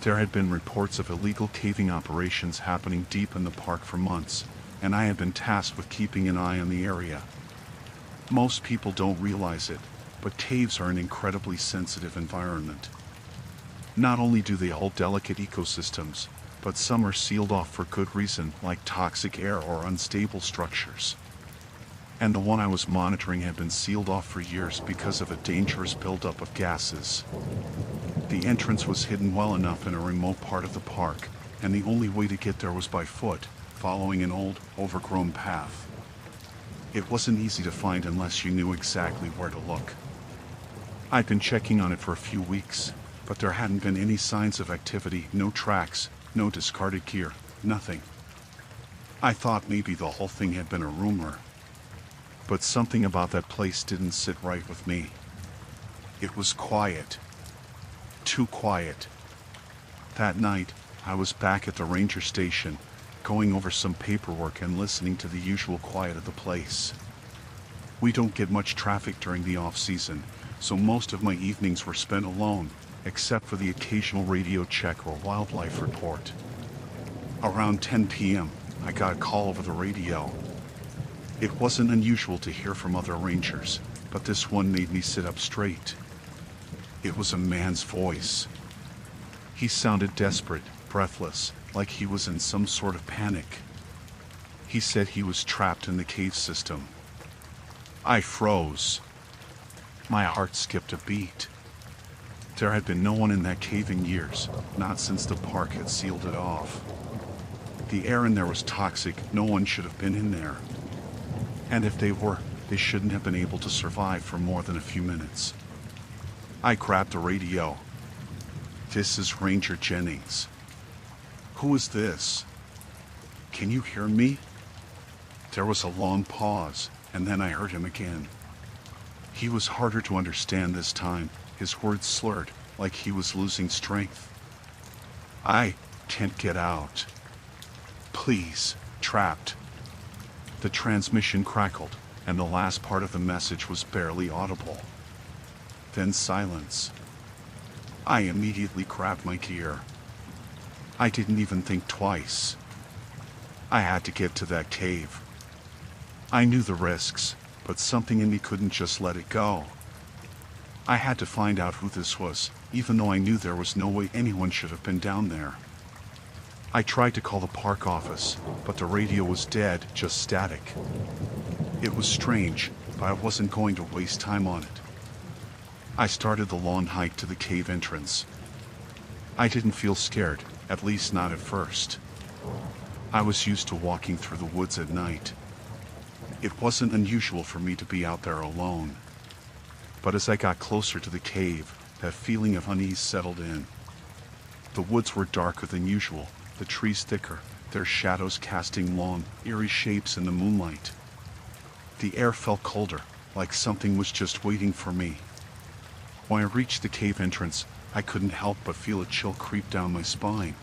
There had been reports of illegal caving operations happening deep in the park for months, and I had been tasked with keeping an eye on the area. Most people don't realize it, but caves are an incredibly sensitive environment. Not only do they hold delicate ecosystems, but some are sealed off for good reason, like toxic air or unstable structures. And the one I was monitoring had been sealed off for years because of a dangerous buildup of gases. The entrance was hidden well enough in a remote part of the park, and the only way to get there was by foot, following an old, overgrown path. It wasn't easy to find unless you knew exactly where to look. I'd been checking on it for a few weeks, but there hadn't been any signs of activity, no tracks, no discarded gear, nothing. I thought maybe the whole thing had been a rumor. But something about that place didn't sit right with me. It was quiet. Too quiet. That night, I was back at the ranger station, going over some paperwork and listening to the usual quiet of the place. We don't get much traffic during the off-season, so most of my evenings were spent alone, except for the occasional radio check or wildlife report. Around 10 p.m., I got a call over the radio. It wasn't unusual to hear from other rangers, but this one made me sit up straight. It was a man's voice. He sounded desperate, breathless, like he was in some sort of panic. He said he was trapped in the cave system. I froze. My heart skipped a beat. There had been no one in that cave in years, not since the park had sealed it off. The air in there was toxic, no one should have been in there. And if they were, they shouldn't have been able to survive for more than a few minutes. I grabbed the radio. This is Ranger Jennings. Who is this? Can you hear me? There was a long pause, and then I heard him again. He was harder to understand this time, his words slurred, like he was losing strength. I can't get out. Please, trapped. The transmission crackled, and the last part of the message was barely audible. Then silence. I immediately grabbed my gear. I didn't even think twice. I had to get to that cave. I knew the risks, but something in me couldn't just let it go. I had to find out who this was, even though I knew there was no way anyone should have been down there. I tried to call the park office, but the radio was dead, just static. It was strange, but I wasn't going to waste time on it. I started the long hike to the cave entrance. I didn't feel scared, at least not at first. I was used to walking through the woods at night. It wasn't unusual for me to be out there alone. But as I got closer to the cave, that feeling of unease settled in. The woods were darker than usual, the trees thicker, their shadows casting long, eerie shapes in the moonlight. The air felt colder, like something was just waiting for me. When I reached the cave entrance, I couldn't help but feel a chill creep down my spine.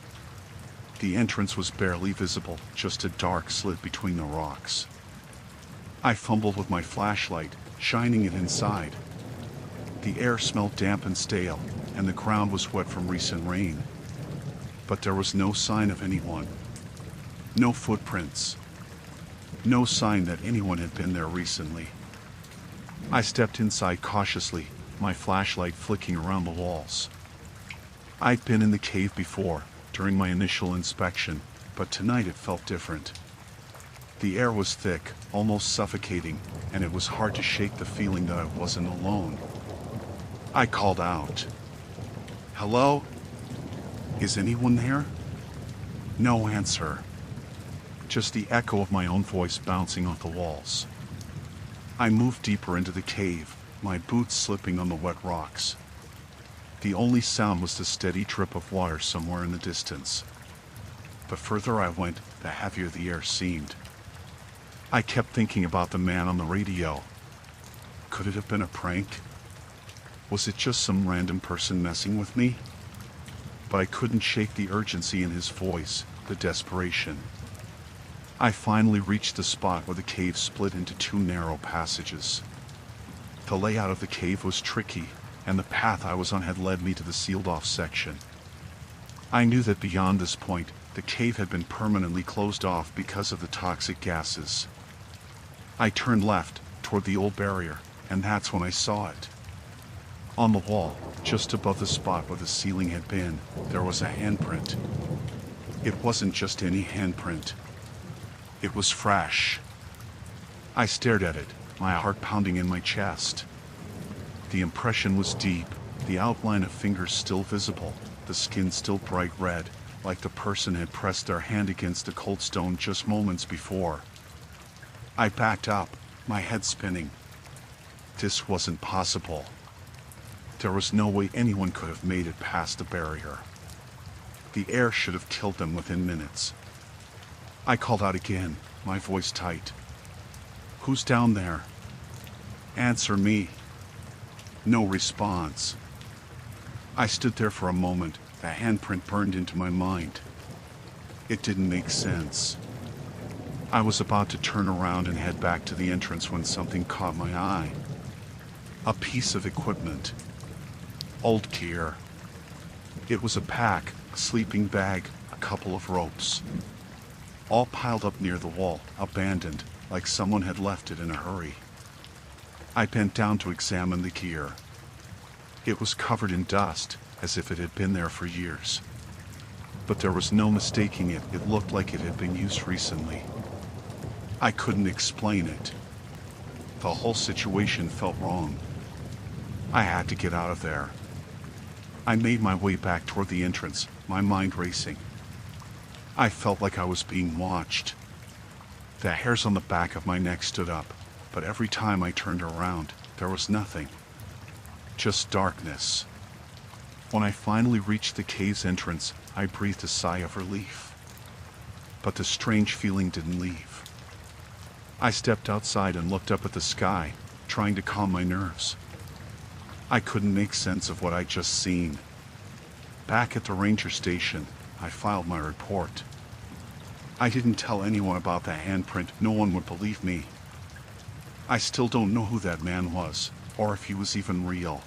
The entrance was barely visible, just a dark slit between the rocks. I fumbled with my flashlight, shining it inside. The air smelled damp and stale, and the ground was wet from recent rain. But there was no sign of anyone. No footprints. No sign that anyone had been there recently. I stepped inside cautiously, my flashlight flicking around the walls. I'd been in the cave before, during my initial inspection, but tonight it felt different. The air was thick, almost suffocating, and it was hard to shake the feeling that I wasn't alone. I called out. Hello? Is anyone there? No answer. Just the echo of my own voice bouncing off the walls. I moved deeper into the cave, my boots slipping on the wet rocks. The only sound was the steady drip of water somewhere in the distance. The further I went, the heavier the air seemed. I kept thinking about the man on the radio. Could it have been a prank? Was it just some random person messing with me? But I couldn't shake the urgency in his voice, the desperation. I finally reached the spot where the cave split into two narrow passages. The layout of the cave was tricky, and the path I was on had led me to the sealed-off section. I knew that beyond this point, the cave had been permanently closed off because of the toxic gases. I turned left, toward the old barrier, and that's when I saw it. On the wall, just above the spot where the ceiling had been, there was a handprint. It wasn't just any handprint. It was fresh. I stared at it, my heart pounding in my chest. The impression was deep, the outline of fingers still visible, the skin still bright red, like the person had pressed their hand against the cold stone just moments before. I backed up, my head spinning. This wasn't possible. There was no way anyone could have made it past the barrier. The air should have killed them within minutes. I called out again, my voice tight. Who's down there? Answer me. No response. I stood there for a moment, the handprint burned into my mind. It didn't make sense. I was about to turn around and head back to the entrance when something caught my eye. A piece of equipment. Old gear. It was a pack, a sleeping bag, a couple of ropes. All piled up near the wall, abandoned, like someone had left it in a hurry. I bent down to examine the gear. It was covered in dust, as if it had been there for years. But there was no mistaking it, it looked like it had been used recently. I couldn't explain it. The whole situation felt wrong. I had to get out of there. I made my way back toward the entrance, my mind racing. I felt like I was being watched. The hairs on the back of my neck stood up, but every time I turned around, there was nothing. Just darkness. When I finally reached the cave's entrance, I breathed a sigh of relief. But the strange feeling didn't leave. I stepped outside and looked up at the sky, trying to calm my nerves. I couldn't make sense of what I'd just seen. Back at the ranger station, I filed my report. I didn't tell anyone about the handprint, no one would believe me. I still don't know who that man was, or if he was even real.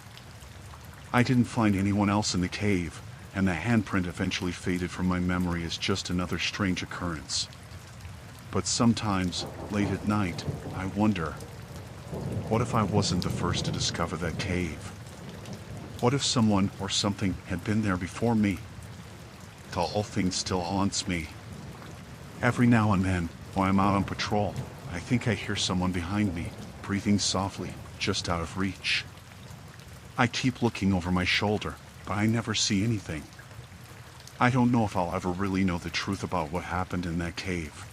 I didn't find anyone else in the cave, and the handprint eventually faded from my memory as just another strange occurrence. But sometimes, late at night, I wonder, what if I wasn't the first to discover that cave? What if someone or something had been there before me? The whole thing still haunts me. Every now and then, while I'm out on patrol, I think I hear someone behind me, breathing softly, just out of reach. I keep looking over my shoulder, but I never see anything. I don't know if I'll ever really know the truth about what happened in that cave.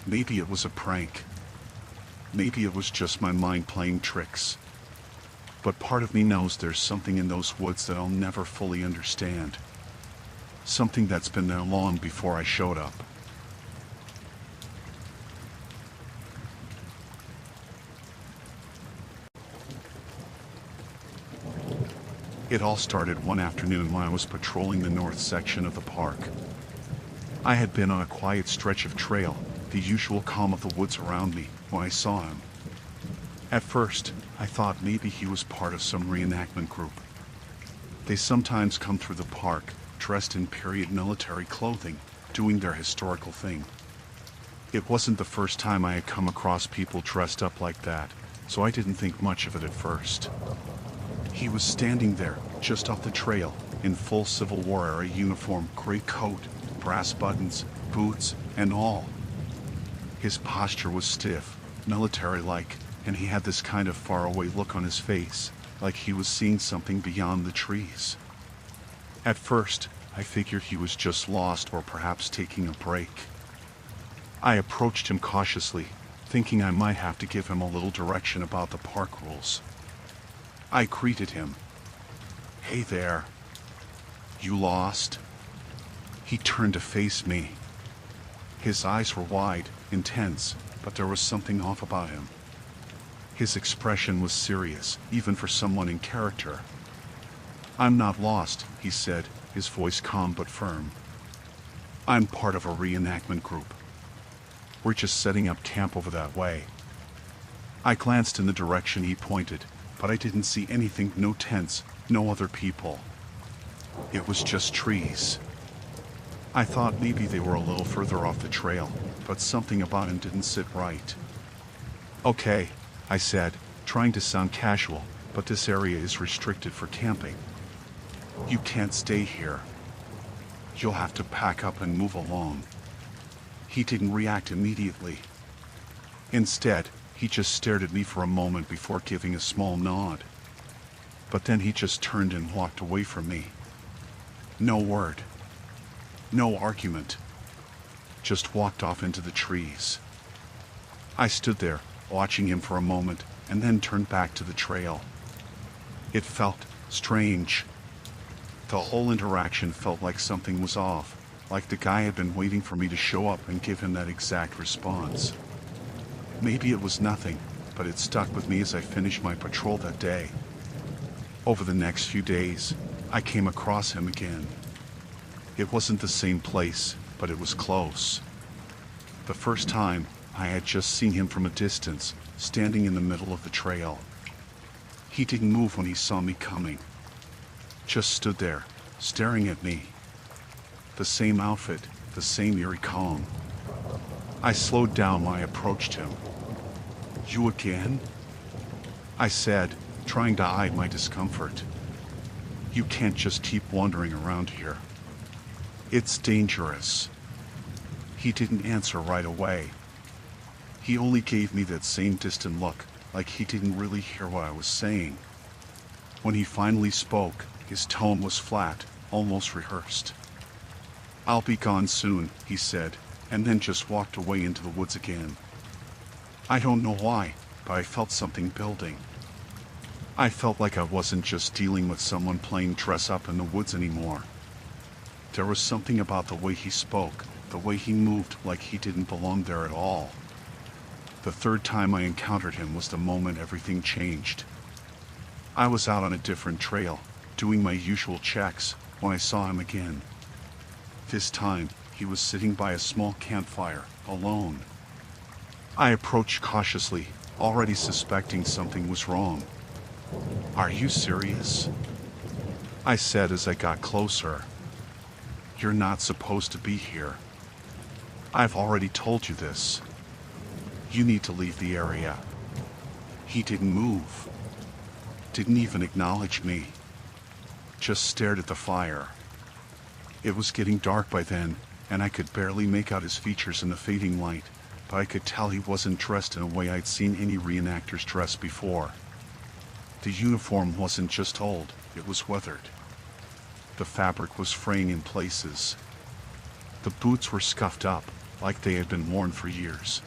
Maybe it was a prank. Maybe it was just my mind playing tricks. But part of me knows there's something in those woods that I'll never fully understand. Something that's been there long before I showed up. It all started one afternoon when I was patrolling the north section of the park. I had been on a quiet stretch of trail, the usual calm of the woods around me, when I saw him. At first, I thought maybe he was part of some reenactment group. They sometimes come through the park, dressed in period military clothing, doing their historical thing. It wasn't the first time I had come across people dressed up like that, so I didn't think much of it at first. He was standing there, just off the trail, in full Civil War era uniform, gray coat, brass buttons, boots, and all. His posture was stiff, military-like, and he had this kind of faraway look on his face, like he was seeing something beyond the trees. At first, I figured he was just lost or perhaps taking a break. I approached him cautiously, thinking I might have to give him a little direction about the park rules. I greeted him. "Hey there. You lost?" He turned to face me. His eyes were wide, intense, but there was something off about him. His expression was serious, even for someone in character. "I'm not lost," he said, his voice calm but firm. "I'm part of a reenactment group. We're just setting up camp over that way." I glanced in the direction he pointed, but I didn't see anything, no tents, no other people. It was just trees. I thought maybe they were a little further off the trail, but something about him didn't sit right. "Okay," I said, trying to sound casual, "but this area is restricted for camping. You can't stay here. You'll have to pack up and move along." He didn't react immediately. Instead, he just stared at me for a moment before giving a small nod. But then he just turned and walked away from me. No word. No argument. Just walked off into the trees. I stood there, watching him for a moment, and then turned back to the trail. It felt strange. The whole interaction felt like something was off, like the guy had been waiting for me to show up and give him that exact response. Maybe it was nothing, but it stuck with me as I finished my patrol that day. Over the next few days, I came across him again. It wasn't the same place, but it was close. The first time, I had just seen him from a distance, standing in the middle of the trail. He didn't move when he saw me coming. Just stood there, staring at me. The same outfit, the same eerie calm. I slowed down when I approached him. "You again?" I said, trying to hide my discomfort. "You can't just keep wandering around here. It's dangerous." He didn't answer right away. He only gave me that same distant look, like he didn't really hear what I was saying. When he finally spoke, his tone was flat, almost rehearsed. "I'll be gone soon," he said, and then just walked away into the woods again. I don't know why, but I felt something building. I felt like I wasn't just dealing with someone playing dress up in the woods anymore. There was something about the way he spoke, the way he moved, like he didn't belong there at all. The third time I encountered him was the moment everything changed. I was out on a different trail, doing my usual checks, when I saw him again. This time, he was sitting by a small campfire, alone. I approached cautiously, already suspecting something was wrong. "Are you serious?" I said as I got closer. "You're not supposed to be here. I've already told you this. You need to leave the area." He didn't move. Didn't even acknowledge me. Just stared at the fire. It was getting dark by then, and I could barely make out his features in the fading light, but I could tell he wasn't dressed in a way I'd seen any reenactors dress before. The uniform wasn't just old, it was weathered. The fabric was fraying in places. The boots were scuffed up, like they had been worn for years.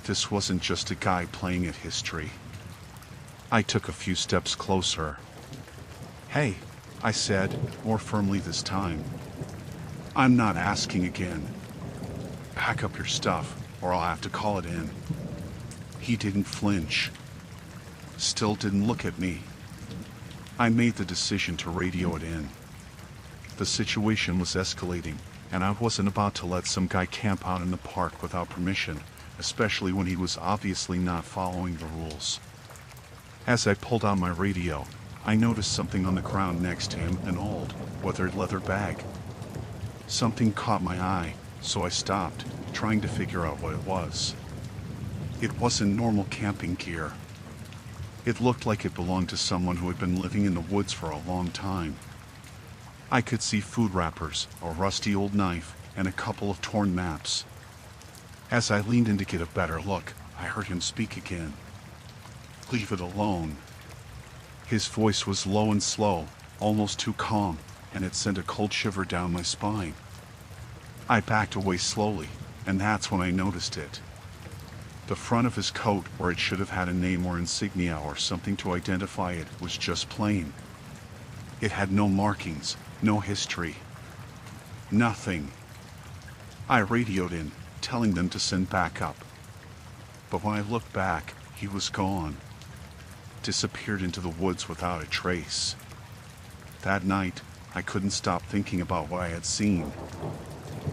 This wasn't just a guy playing at history. I took a few steps closer. "Hey," I said, more firmly this time. "I'm not asking again. Pack up your stuff, or I'll have to call it in." He didn't flinch. Still didn't look at me. I made the decision to radio it in. The situation was escalating, and I wasn't about to let some guy camp out in the park without permission, especially when he was obviously not following the rules. As I pulled out my radio, I noticed something on the ground next to him, an old, weathered leather bag. Something caught my eye, so I stopped, trying to figure out what it was. It wasn't normal camping gear. It looked like it belonged to someone who had been living in the woods for a long time. I could see food wrappers, a rusty old knife, and a couple of torn maps. As I leaned in to get a better look, I heard him speak again. "Leave it alone." His voice was low and slow, almost too calm, and it sent a cold shiver down my spine. I backed away slowly, and that's when I noticed it. The front of his coat, where it should have had a name or insignia or something to identify it, was just plain. It had no markings, no history. Nothing. I radioed in, telling them to send backup. But when I looked back, he was gone. Disappeared into the woods without a trace. That night, I couldn't stop thinking about what I had seen.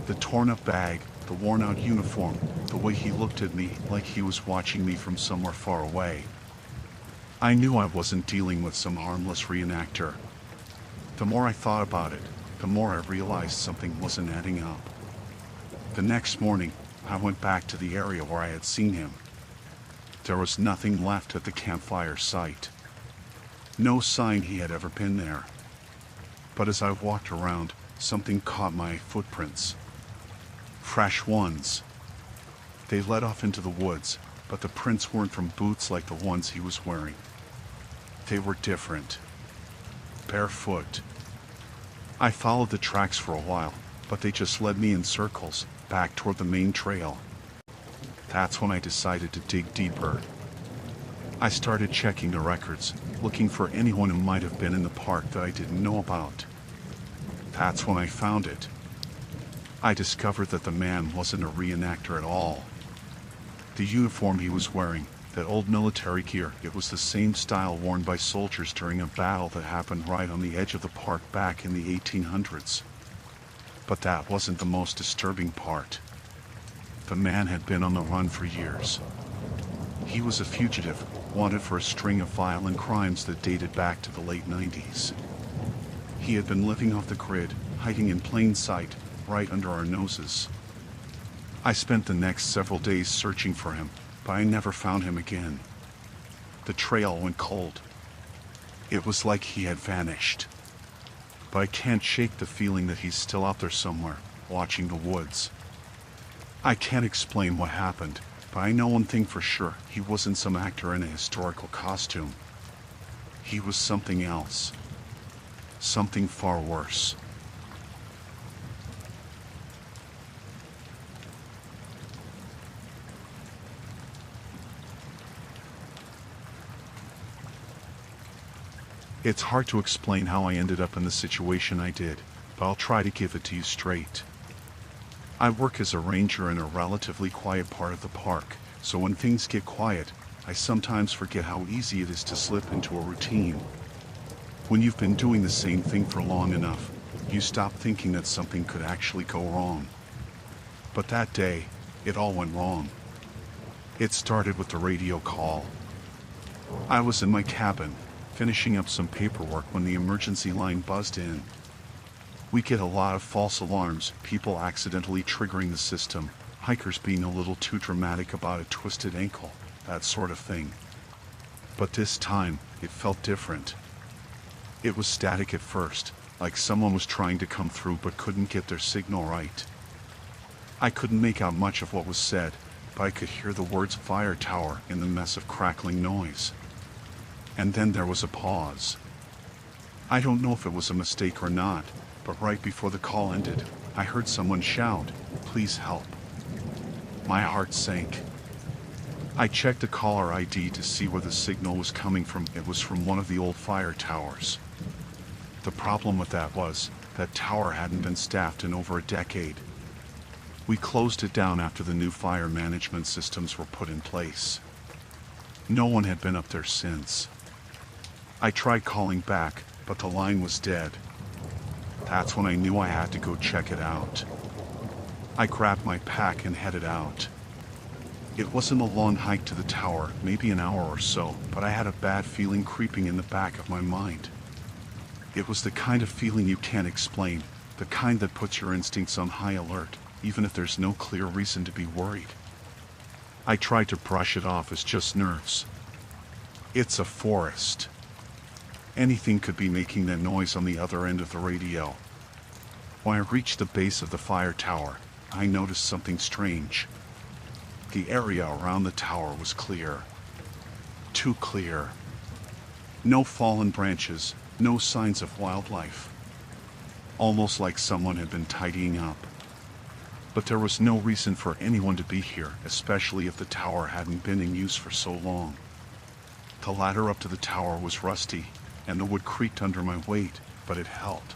The torn-up bag, the worn-out uniform, the way he looked at me like he was watching me from somewhere far away. I knew I wasn't dealing with some harmless reenactor. The more I thought about it, the more I realized something wasn't adding up. The next morning, I went back to the area where I had seen him. There was nothing left at the campfire site. No sign he had ever been there. But as I walked around, something caught my footprints. Fresh ones. They led off into the woods, but the prints weren't from boots like the ones he was wearing. They were different. Barefoot. I followed the tracks for a while, but they just led me in circles, back toward the main trail. That's when I decided to dig deeper. I started checking the records, looking for anyone who might have been in the park that I didn't know about. That's when I found it. I discovered that the man wasn't a reenactor at all. The uniform he was wearing, that old military gear, it was the same style worn by soldiers during a battle that happened right on the edge of the park back in the 1800s. But that wasn't the most disturbing part. The man had been on the run for years. He was a fugitive, wanted for a string of violent crimes that dated back to the late 90s. He had been living off the grid, hiding in plain sight, right under our noses. I spent the next several days searching for him, but I never found him again. The trail went cold. It was like he had vanished. But I can't shake the feeling that he's still out there somewhere, watching the woods. I can't explain what happened, but I know one thing for sure: he wasn't some actor in a historical costume. He was something else. Something far worse. It's hard to explain how I ended up in the situation I did, but I'll try to give it to you straight. I work as a ranger in a relatively quiet part of the park, so when things get quiet, I sometimes forget how easy it is to slip into a routine. When you've been doing the same thing for long enough, you stop thinking that something could actually go wrong. But that day, it all went wrong. It started with the radio call. I was in my cabin, finishing up some paperwork when the emergency line buzzed in. We get a lot of false alarms, people accidentally triggering the system, hikers being a little too dramatic about a twisted ankle, that sort of thing. But this time, it felt different. It was static at first, like someone was trying to come through but couldn't get their signal right. I couldn't make out much of what was said, but I could hear the words "fire tower" in the mess of crackling noise. And then there was a pause. I don't know if it was a mistake or not, but right before the call ended, I heard someone shout, "Please help." My heart sank. I checked the caller ID to see where the signal was coming from. It was from one of the old fire towers. The problem with that was, that tower hadn't been staffed in over a decade. We closed it down after the new fire management systems were put in place. No one had been up there since. I tried calling back, but the line was dead. That's when I knew I had to go check it out. I grabbed my pack and headed out. It wasn't a long hike to the tower, maybe an hour or so, but I had a bad feeling creeping in the back of my mind. It was the kind of feeling you can't explain, the kind that puts your instincts on high alert, even if there's no clear reason to be worried. I tried to brush it off as just nerves. It's a forest. Anything could be making that noise on the other end of the radio. When I reached the base of the fire tower, I noticed something strange. The area around the tower was clear. Too clear. No fallen branches, no signs of wildlife. almost like someone had been tidying up. But there was no reason for anyone to be here, especially if the tower hadn't been in use for so long. The ladder up to the tower was rusty, and the wood creaked under my weight, but it held.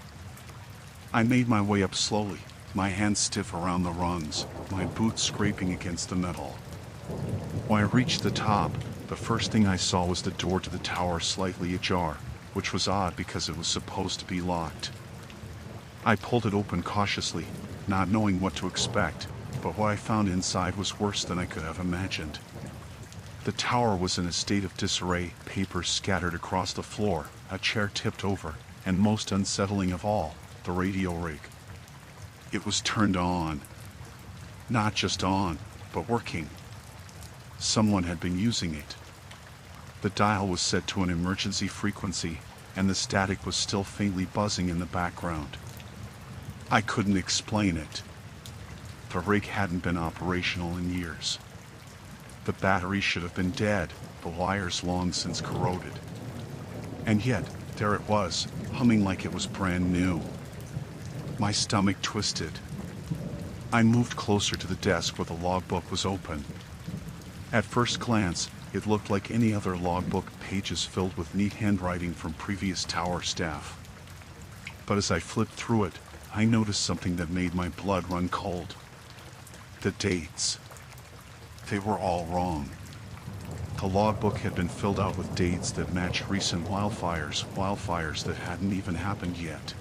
I made my way up slowly, my hands stiff around the rungs, my boots scraping against the metal. When I reached the top, the first thing I saw was the door to the tower slightly ajar, which was odd because it was supposed to be locked. I pulled it open cautiously, not knowing what to expect, but what I found inside was worse than I could have imagined. The tower was in a state of disarray, papers scattered across the floor, a chair tipped over, and most unsettling of all, the radio rig. It was turned on. Not just on, but working. Someone had been using it. The dial was set to an emergency frequency, and the static was still faintly buzzing in the background. I couldn't explain it. The rig hadn't been operational in years. The battery should have been dead, the wires long since corroded. And yet, there it was, humming like it was brand new. My stomach twisted. I moved closer to the desk where the logbook was open. At first glance, it looked like any other logbook, pages filled with neat handwriting from previous tower staff. But as I flipped through it, I noticed something that made my blood run cold. The dates. They were all wrong. The logbook had been filled out with dates that matched recent wildfires that hadn't even happened yet.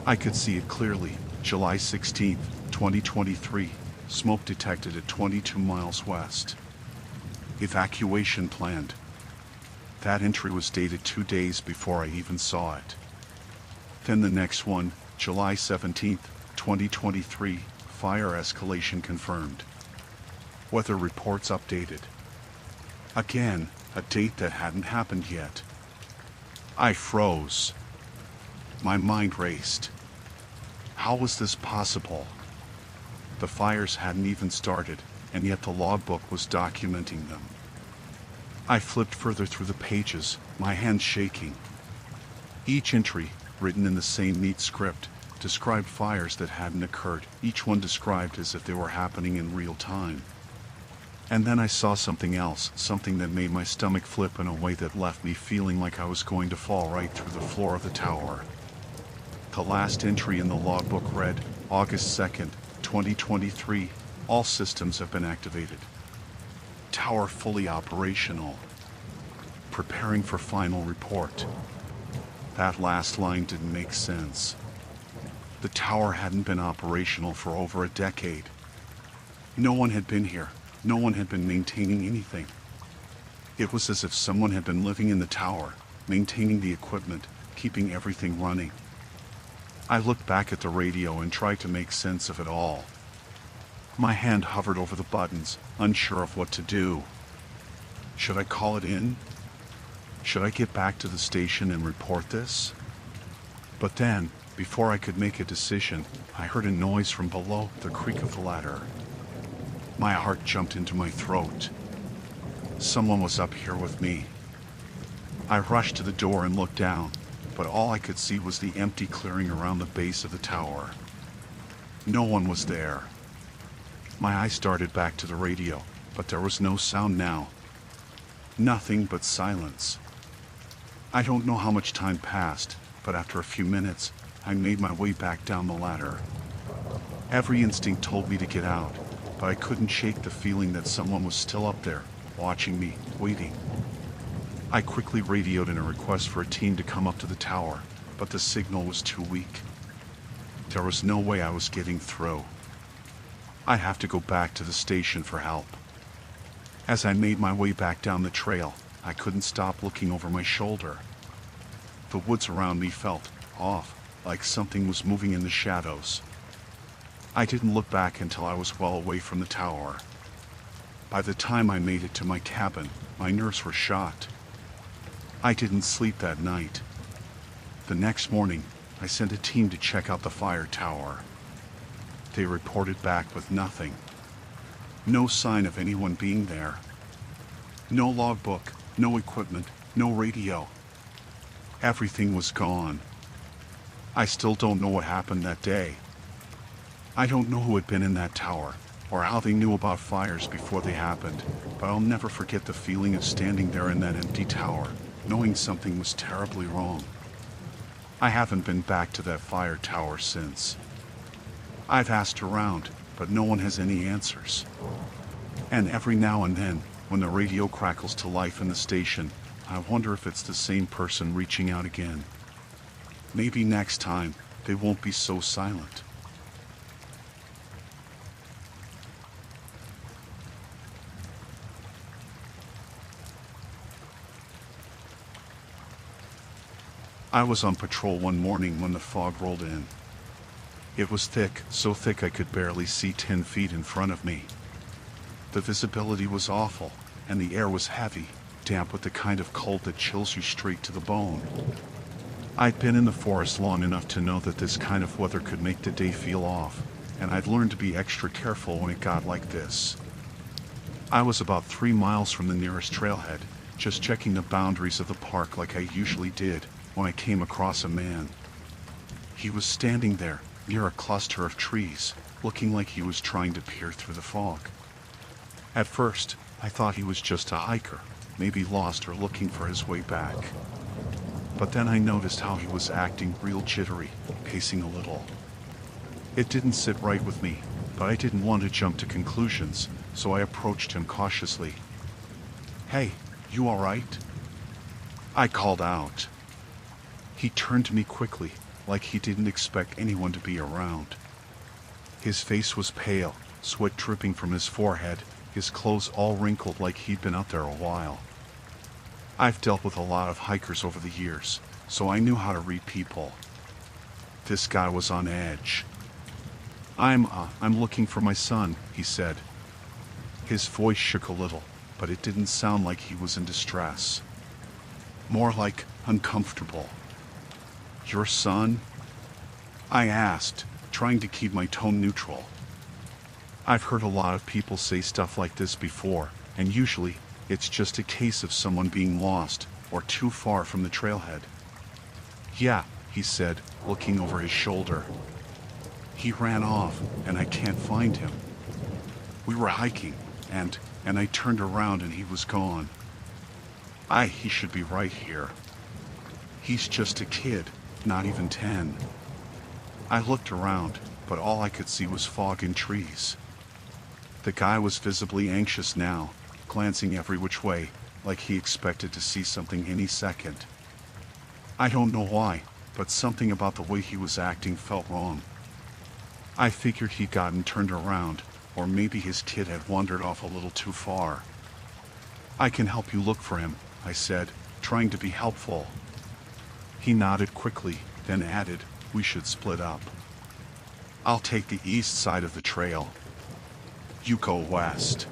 I could see it clearly. July 16th, 2023, smoke detected at 22 miles west. Evacuation planned. That entry was dated 2 days before I even saw it. Then the next one, July 17th, 2023, fire escalation confirmed. Weather reports updated. Again, a date that hadn't happened yet. I froze. My mind raced. How was this possible? The fires hadn't even started, and yet the logbook was documenting them. I flipped further through the pages, my hands shaking. Each entry, written in the same neat script, described fires that hadn't occurred, each one described as if they were happening in real time. And then I saw something else, something that made my stomach flip in a way that left me feeling like I was going to fall right through the floor of the tower. The last entry in the logbook read, August 2nd, 2023, all systems have been activated. Tower fully operational. Preparing for final report. That last line didn't make sense. The tower hadn't been operational for over a decade. No one had been here. No one had been maintaining anything. It was as if someone had been living in the tower, maintaining the equipment, keeping everything running. I looked back at the radio and tried to make sense of it all. My hand hovered over the buttons, unsure of what to do. Should I call it in? Should I get back to the station and report this? But then, before I could make a decision, I heard a noise from below, the creak of the ladder. My heart jumped into my throat. Someone was up here with me. I rushed to the door and looked down, but all I could see was the empty clearing around the base of the tower. No one was there. My eyes darted back to the radio, but there was no sound now. Nothing but silence. I don't know how much time passed, but after a few minutes, I made my way back down the ladder. Every instinct told me to get out, but I couldn't shake the feeling that someone was still up there, watching me, waiting. I quickly radioed in a request for a team to come up to the tower, but the signal was too weak. There was no way I was getting through. I have to go back to the station for help. As I made my way back down the trail, I couldn't stop looking over my shoulder. The woods around me felt off, like something was moving in the shadows. I didn't look back until I was well away from the tower. By the time I made it to my cabin, my nerves were shot. I didn't sleep that night. The next morning, I sent a team to check out the fire tower. They reported back with nothing. No sign of anyone being there. No logbook, no equipment, no radio. Everything was gone. I still don't know what happened that day. I don't know who had been in that tower, or how they knew about fires before they happened, but I'll never forget the feeling of standing there in that empty tower, knowing something was terribly wrong. I haven't been back to that fire tower since. I've asked around, but no one has any answers. And every now and then, when the radio crackles to life in the station, I wonder if it's the same person reaching out again. Maybe next time, they won't be so silent. I was on patrol one morning when the fog rolled in. It was thick, so thick I could barely see 10 feet in front of me. The visibility was awful, and the air was heavy, damp with the kind of cold that chills you straight to the bone. I'd been in the forest long enough to know that this kind of weather could make the day feel off, and I'd learned to be extra careful when it got like this. I was about 3 miles from the nearest trailhead, just checking the boundaries of the park like I usually did, when I came across a man. He was standing there, near a cluster of trees, looking like he was trying to peer through the fog. At first, I thought he was just a hiker, maybe lost or looking for his way back. But then I noticed how he was acting real jittery, pacing a little. It didn't sit right with me, but I didn't want to jump to conclusions, so I approached him cautiously. "Hey, you all right?" I called out. He turned to me quickly, like he didn't expect anyone to be around. His face was pale, sweat dripping from his forehead, his clothes all wrinkled like he'd been out there a while. I've dealt with a lot of hikers over the years, so I knew how to read people. This guy was on edge. I'm looking for my son," he said. His voice shook a little, but it didn't sound like he was in distress. More like uncomfortable. "Your son?" I asked, trying to keep my tone neutral. I've heard a lot of people say stuff like this before, and usually, it's just a case of someone being lost, or too far from the trailhead. "Yeah," he said, looking over his shoulder. "He ran off, and I can't find him. We were hiking, and I turned around and he was gone. He should be right here. He's just a kid, not even 10. I looked around, but all I could see was fog and trees. The guy was visibly anxious now, glancing every which way, like he expected to see something any second. I don't know why, but something about the way he was acting felt wrong. I figured he'd gotten turned around, or maybe his kid had wandered off a little too far. "I can help you look for him," I said, trying to be helpful. He nodded quickly, then added, "We should split up. I'll take the east side of the trail. You go west.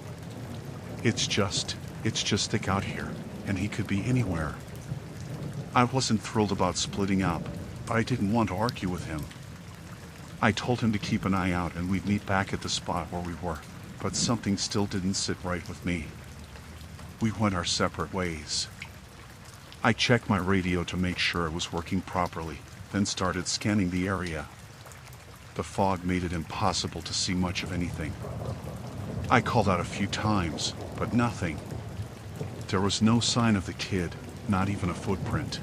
It's just thick out here, and he could be anywhere." I wasn't thrilled about splitting up, but I didn't want to argue with him. I told him to keep an eye out and we'd meet back at the spot where we were, but something still didn't sit right with me. We went our separate ways. I checked my radio to make sure it was working properly, then started scanning the area. The fog made it impossible to see much of anything. I called out a few times, but nothing. There was no sign of the kid, not even a footprint.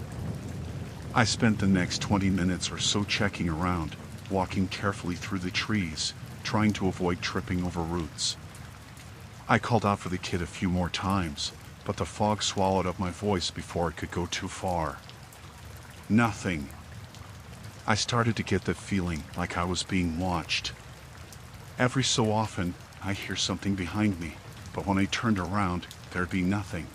I spent the next 20 minutes or so checking around, walking carefully through the trees, trying to avoid tripping over roots. I called out for the kid a few more times, but the fog swallowed up my voice before it could go too far. Nothing. I started to get that feeling like I was being watched. Every so often, I hear something behind me, but when I turned around, there'd be nothing.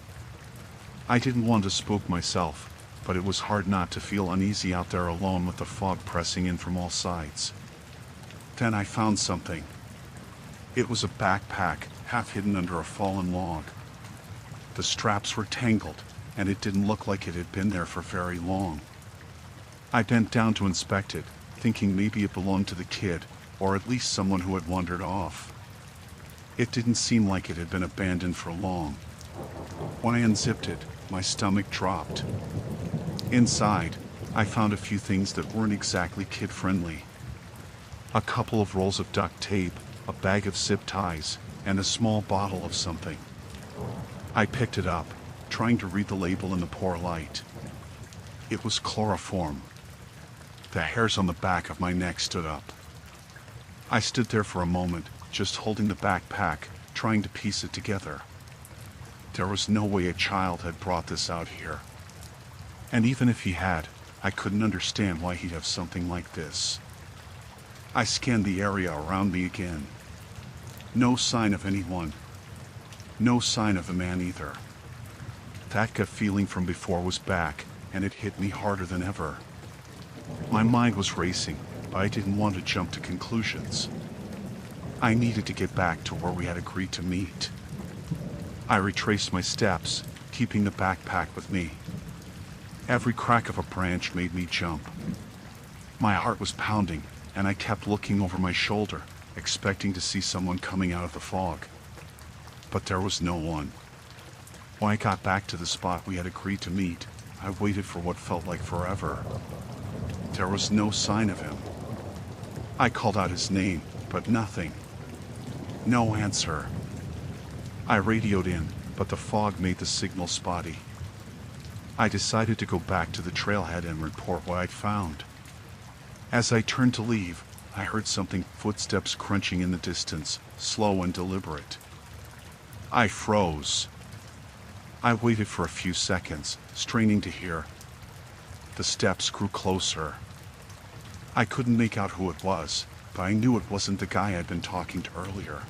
I didn't want to spook myself, but it was hard not to feel uneasy out there alone with the fog pressing in from all sides. Then I found something. It was a backpack, half hidden under a fallen log. The straps were tangled, and it didn't look like it had been there for very long. I bent down to inspect it, thinking maybe it belonged to the kid, or at least someone who had wandered off. It didn't seem like it had been abandoned for long. When I unzipped it, my stomach dropped. Inside, I found a few things that weren't exactly kid-friendly. A couple of rolls of duct tape, a bag of zip ties, and a small bottle of something. I picked it up, trying to read the label in the poor light. It was chloroform. The hairs on the back of my neck stood up. I stood there for a moment, just holding the backpack, trying to piece it together. There was no way a child had brought this out here. And even if he had, I couldn't understand why he'd have something like this. I scanned the area around me again. No sign of anyone. No sign of a man either. That gut feeling from before was back, and it hit me harder than ever. My mind was racing, but I didn't want to jump to conclusions. I needed to get back to where we had agreed to meet. I retraced my steps, keeping the backpack with me. Every crack of a branch made me jump. My heart was pounding, and I kept looking over my shoulder, expecting to see someone coming out of the fog. But there was no one. When I got back to the spot we had agreed to meet, I waited for what felt like forever. There was no sign of him. I called out his name, but nothing. No answer. I radioed in, but the fog made the signal spotty. I decided to go back to the trailhead and report what I'd found. As I turned to leave, I heard something, footsteps crunching in the distance, slow and deliberate. I froze. I waited for a few seconds, straining to hear. The steps grew closer. I couldn't make out who it was, but I knew it wasn't the guy I'd been talking to earlier.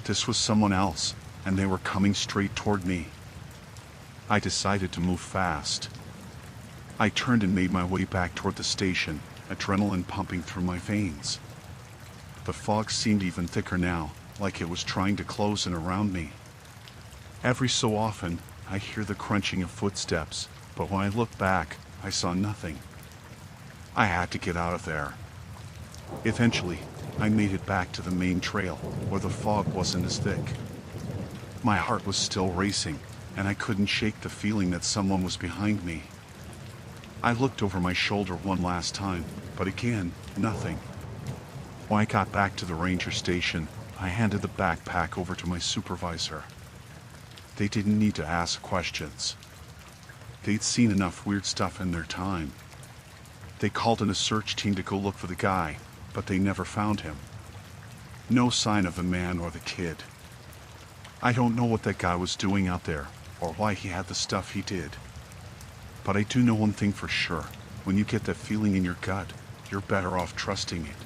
This was someone else, and they were coming straight toward me. I decided to move fast. I turned and made my way back toward the station, adrenaline pumping through my veins. The fog seemed even thicker now, like it was trying to close in around me. Every so often, I hear the crunching of footsteps, but when I looked back, I saw nothing. I had to get out of there. Eventually, I made it back to the main trail, where the fog wasn't as thick. My heart was still racing, and I couldn't shake the feeling that someone was behind me. I looked over my shoulder one last time, but again, nothing. When I got back to the ranger station, I handed the backpack over to my supervisor. They didn't need to ask questions. They'd seen enough weird stuff in their time. They called in a search team to go look for the guy, but they never found him. No sign of the man or the kid. I don't know what that guy was doing out there, or why he had the stuff he did. But I do know one thing for sure. When you get that feeling in your gut, you're better off trusting it.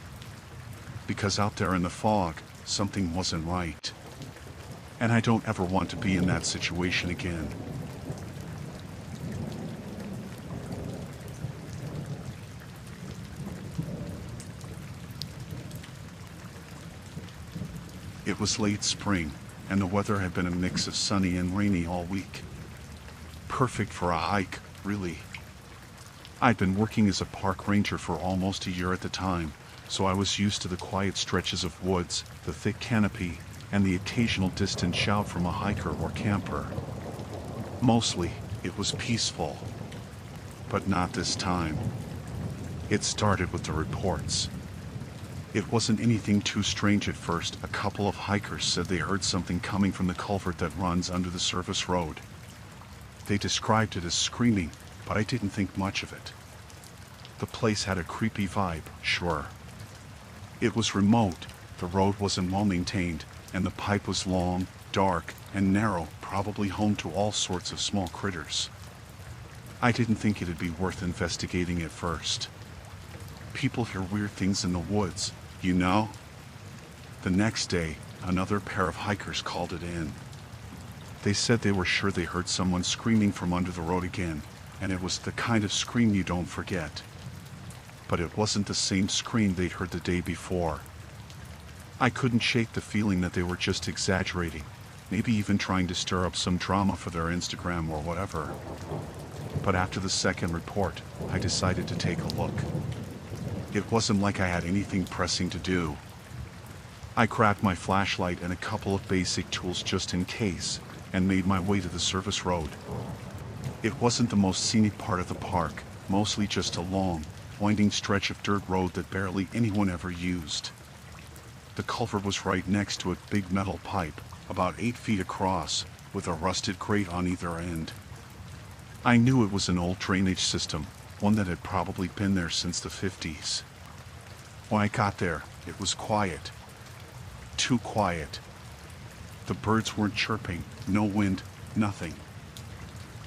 Because out there in the fog, something wasn't right. And I don't ever want to be in that situation again. It was late spring, and the weather had been a mix of sunny and rainy all week. Perfect for a hike, really. I'd been working as a park ranger for almost a year at the time, so I was used to the quiet stretches of woods, the thick canopy, and the occasional distant shout from a hiker or camper. Mostly, it was peaceful. But not this time. It started with the reports. It wasn't anything too strange at first. A couple of hikers said they heard something coming from the culvert that runs under the service road. They described it as screaming, but I didn't think much of it. The place had a creepy vibe, sure. It was remote, the road wasn't well maintained, and the pipe was long, dark, and narrow, probably home to all sorts of small critters. I didn't think it'd be worth investigating at first. People hear weird things in the woods, you know? The next day, another pair of hikers called it in. They said they were sure they heard someone screaming from under the road again, and it was the kind of scream you don't forget. But it wasn't the same scream they'd heard the day before. I couldn't shake the feeling that they were just exaggerating, maybe even trying to stir up some drama for their Instagram or whatever. But after the second report, I decided to take a look. It wasn't like I had anything pressing to do. I grabbed my flashlight and a couple of basic tools just in case, and made my way to the service road. It wasn't the most scenic part of the park, mostly just a long, winding stretch of dirt road that barely anyone ever used. The culvert was right next to a big metal pipe, about 8 feet across, with a rusted grate on either end. I knew it was an old drainage system, one that had probably been there since the 50s. When I got there, it was quiet. Too quiet. The birds weren't chirping, no wind, nothing.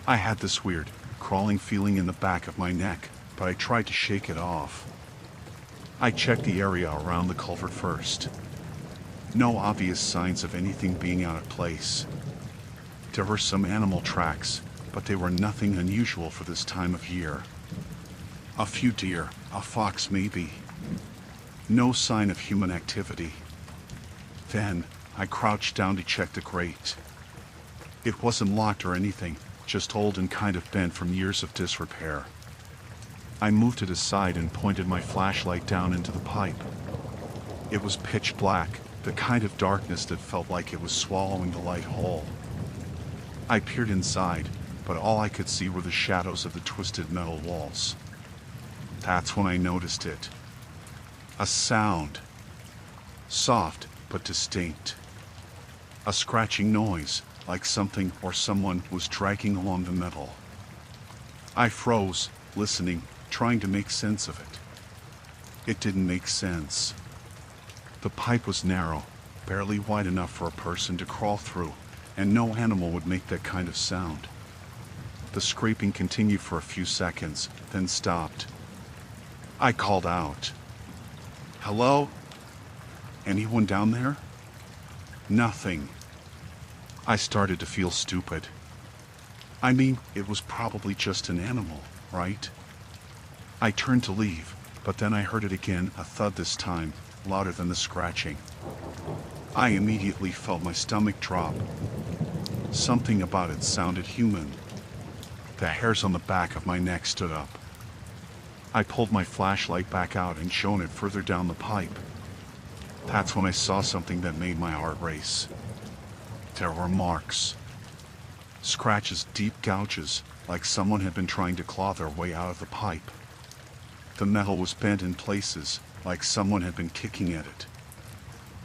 I had this weird, crawling feeling in the back of my neck, but I tried to shake it off. I checked the area around the culvert first. No obvious signs of anything being out of place. There were some animal tracks, but they were nothing unusual for this time of year. A few deer, a fox maybe. No sign of human activity. Then, I crouched down to check the grate. It wasn't locked or anything, just old and kind of bent from years of disrepair. I moved it aside and pointed my flashlight down into the pipe. It was pitch black, the kind of darkness that felt like it was swallowing the light whole. I peered inside, but all I could see were the shadows of the twisted metal walls. That's when I noticed it. A sound. Soft, but distinct. A scratching noise, like something or someone was dragging along the metal. I froze, listening, trying to make sense of it. It didn't make sense. The pipe was narrow, barely wide enough for a person to crawl through, and no animal would make that kind of sound. The scraping continued for a few seconds, then stopped. I called out. "Hello? Anyone down there?" Nothing. I started to feel stupid. I mean, it was probably just an animal, right? I turned to leave, but then I heard it again, a thud this time, louder than the scratching. I immediately felt my stomach drop. Something about it sounded human. The hairs on the back of my neck stood up. I pulled my flashlight back out and shone it further down the pipe. That's when I saw something that made my heart race. There were marks. Scratches, deep gouges, like someone had been trying to claw their way out of the pipe. The metal was bent in places, like someone had been kicking at it.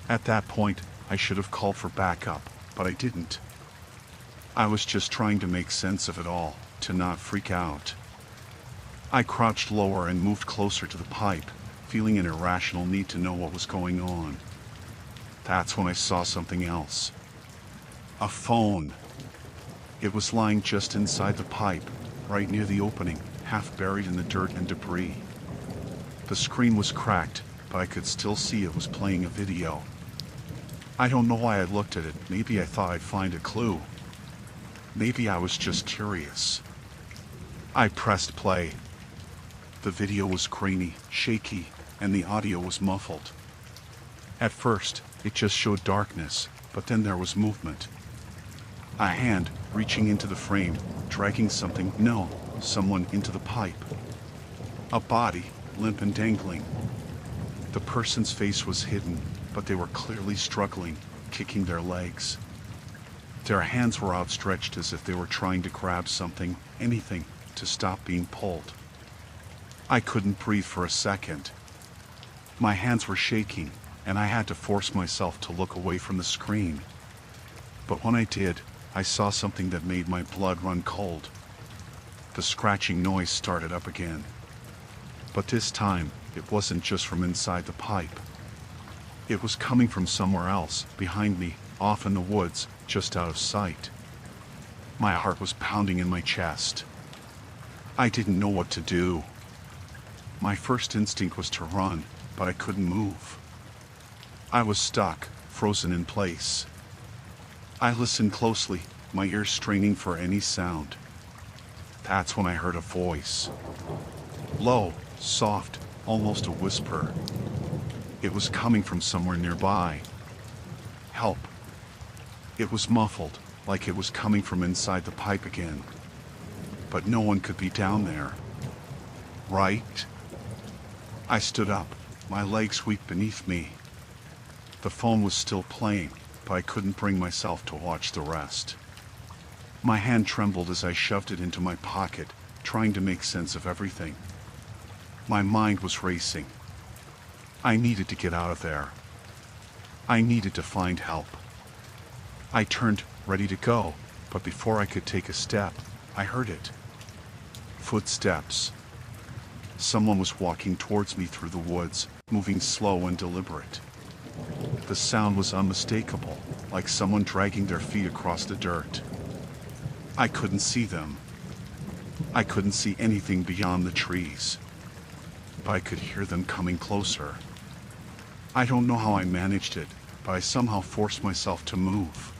At that point, I should have called for backup, but I didn't. I was just trying to make sense of it all, to not freak out. I crouched lower and moved closer to the pipe, feeling an irrational need to know what was going on. That's when I saw something else. A phone. It was lying just inside the pipe, right near the opening, half buried in the dirt and debris. The screen was cracked, but I could still see it was playing a video. I don't know why I looked at it. Maybe I thought I'd find a clue. Maybe I was just curious. I pressed play. The video was grainy, shaky, and the audio was muffled. At first, it just showed darkness, but then there was movement. A hand reaching into the frame, dragging someone into the pipe. A body, limp and dangling. The person's face was hidden, but they were clearly struggling, kicking their legs. Their hands were outstretched as if they were trying to grab something, anything, to stop being pulled. I couldn't breathe for a second. My hands were shaking, and I had to force myself to look away from the screen. But when I did, I saw something that made my blood run cold. The scratching noise started up again. But this time, it wasn't just from inside the pipe. It was coming from somewhere else, behind me, off in the woods, just out of sight. My heart was pounding in my chest. I didn't know what to do. My first instinct was to run, but I couldn't move. I was stuck, frozen in place. I listened closely, my ears straining for any sound. That's when I heard a voice. Low, soft, almost a whisper. It was coming from somewhere nearby. Help. It was muffled, like it was coming from inside the pipe again. But no one could be down there. Right? I stood up, my legs weak beneath me. The phone was still playing, but I couldn't bring myself to watch the rest. My hand trembled as I shoved it into my pocket, trying to make sense of everything. My mind was racing. I needed to get out of there. I needed to find help. I turned, ready to go, but before I could take a step, I heard it. Footsteps. Someone was walking towards me through the woods, moving slow and deliberate. The sound was unmistakable, like someone dragging their feet across the dirt. I couldn't see them. I couldn't see anything beyond the trees. But I could hear them coming closer. I don't know how I managed it, but I somehow forced myself to move.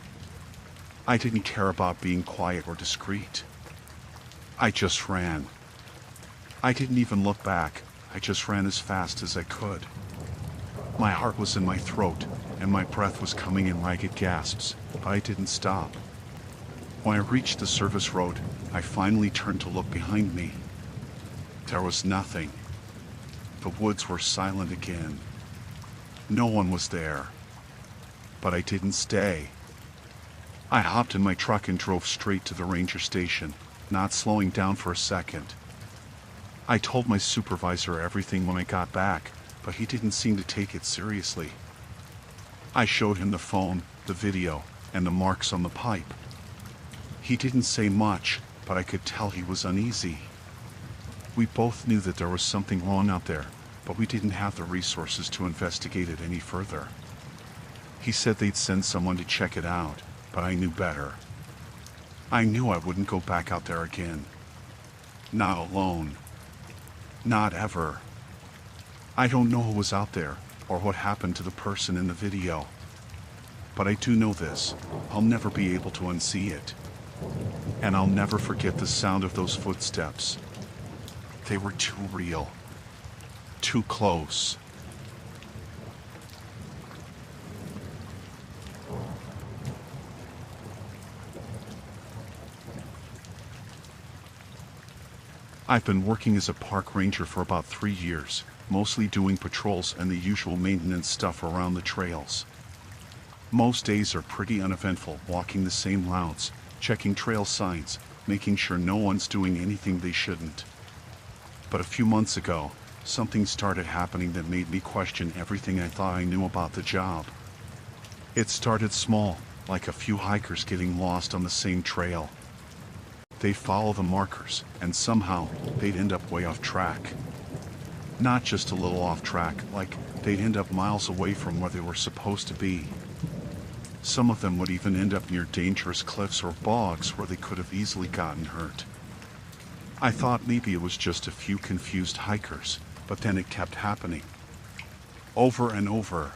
I didn't care about being quiet or discreet. I just ran. I didn't even look back. I just ran as fast as I could. My heart was in my throat, and my breath was coming in ragged gasps, but I didn't stop. When I reached the service road, I finally turned to look behind me. There was nothing. The woods were silent again. No one was there. But I didn't stay. I hopped in my truck and drove straight to the ranger station, not slowing down for a second. I told my supervisor everything when I got back, but he didn't seem to take it seriously. I showed him the phone, the video, and the marks on the pipe. He didn't say much, but I could tell he was uneasy. We both knew that there was something wrong out there, but we didn't have the resources to investigate it any further. He said they'd send someone to check it out, but I knew better. I knew I wouldn't go back out there again. Not alone. Not ever. I don't know who was out there, or what happened to the person in the video. But I do know this, I'll never be able to unsee it. And I'll never forget the sound of those footsteps. They were too real. Too close. I've been working as a park ranger for about 3 years, mostly doing patrols and the usual maintenance stuff around the trails. Most days are pretty uneventful, walking the same routes, checking trail signs, making sure no one's doing anything they shouldn't. But a few months ago, something started happening that made me question everything I thought I knew about the job. It started small, like a few hikers getting lost on the same trail. They'd follow the markers, and somehow, they'd end up way off track. Not just a little off track, like they'd end up miles away from where they were supposed to be. Some of them would even end up near dangerous cliffs or bogs where they could have easily gotten hurt. I thought maybe it was just a few confused hikers, but then it kept happening. Over and over.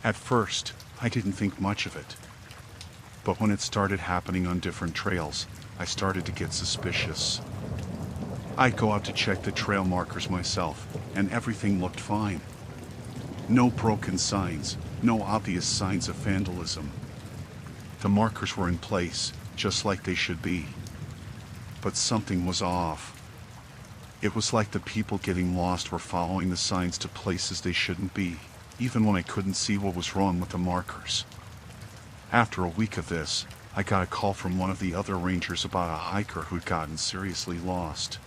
At first, I didn't think much of it. But when it started happening on different trails, I started to get suspicious. I'd go out to check the trail markers myself, and everything looked fine. No broken signs, no obvious signs of vandalism. The markers were in place, just like they should be. But something was off. It was like the people getting lost were following the signs to places they shouldn't be, even when I couldn't see what was wrong with the markers. After a week of this, I got a call from one of the other rangers about a hiker who'd gotten seriously lost.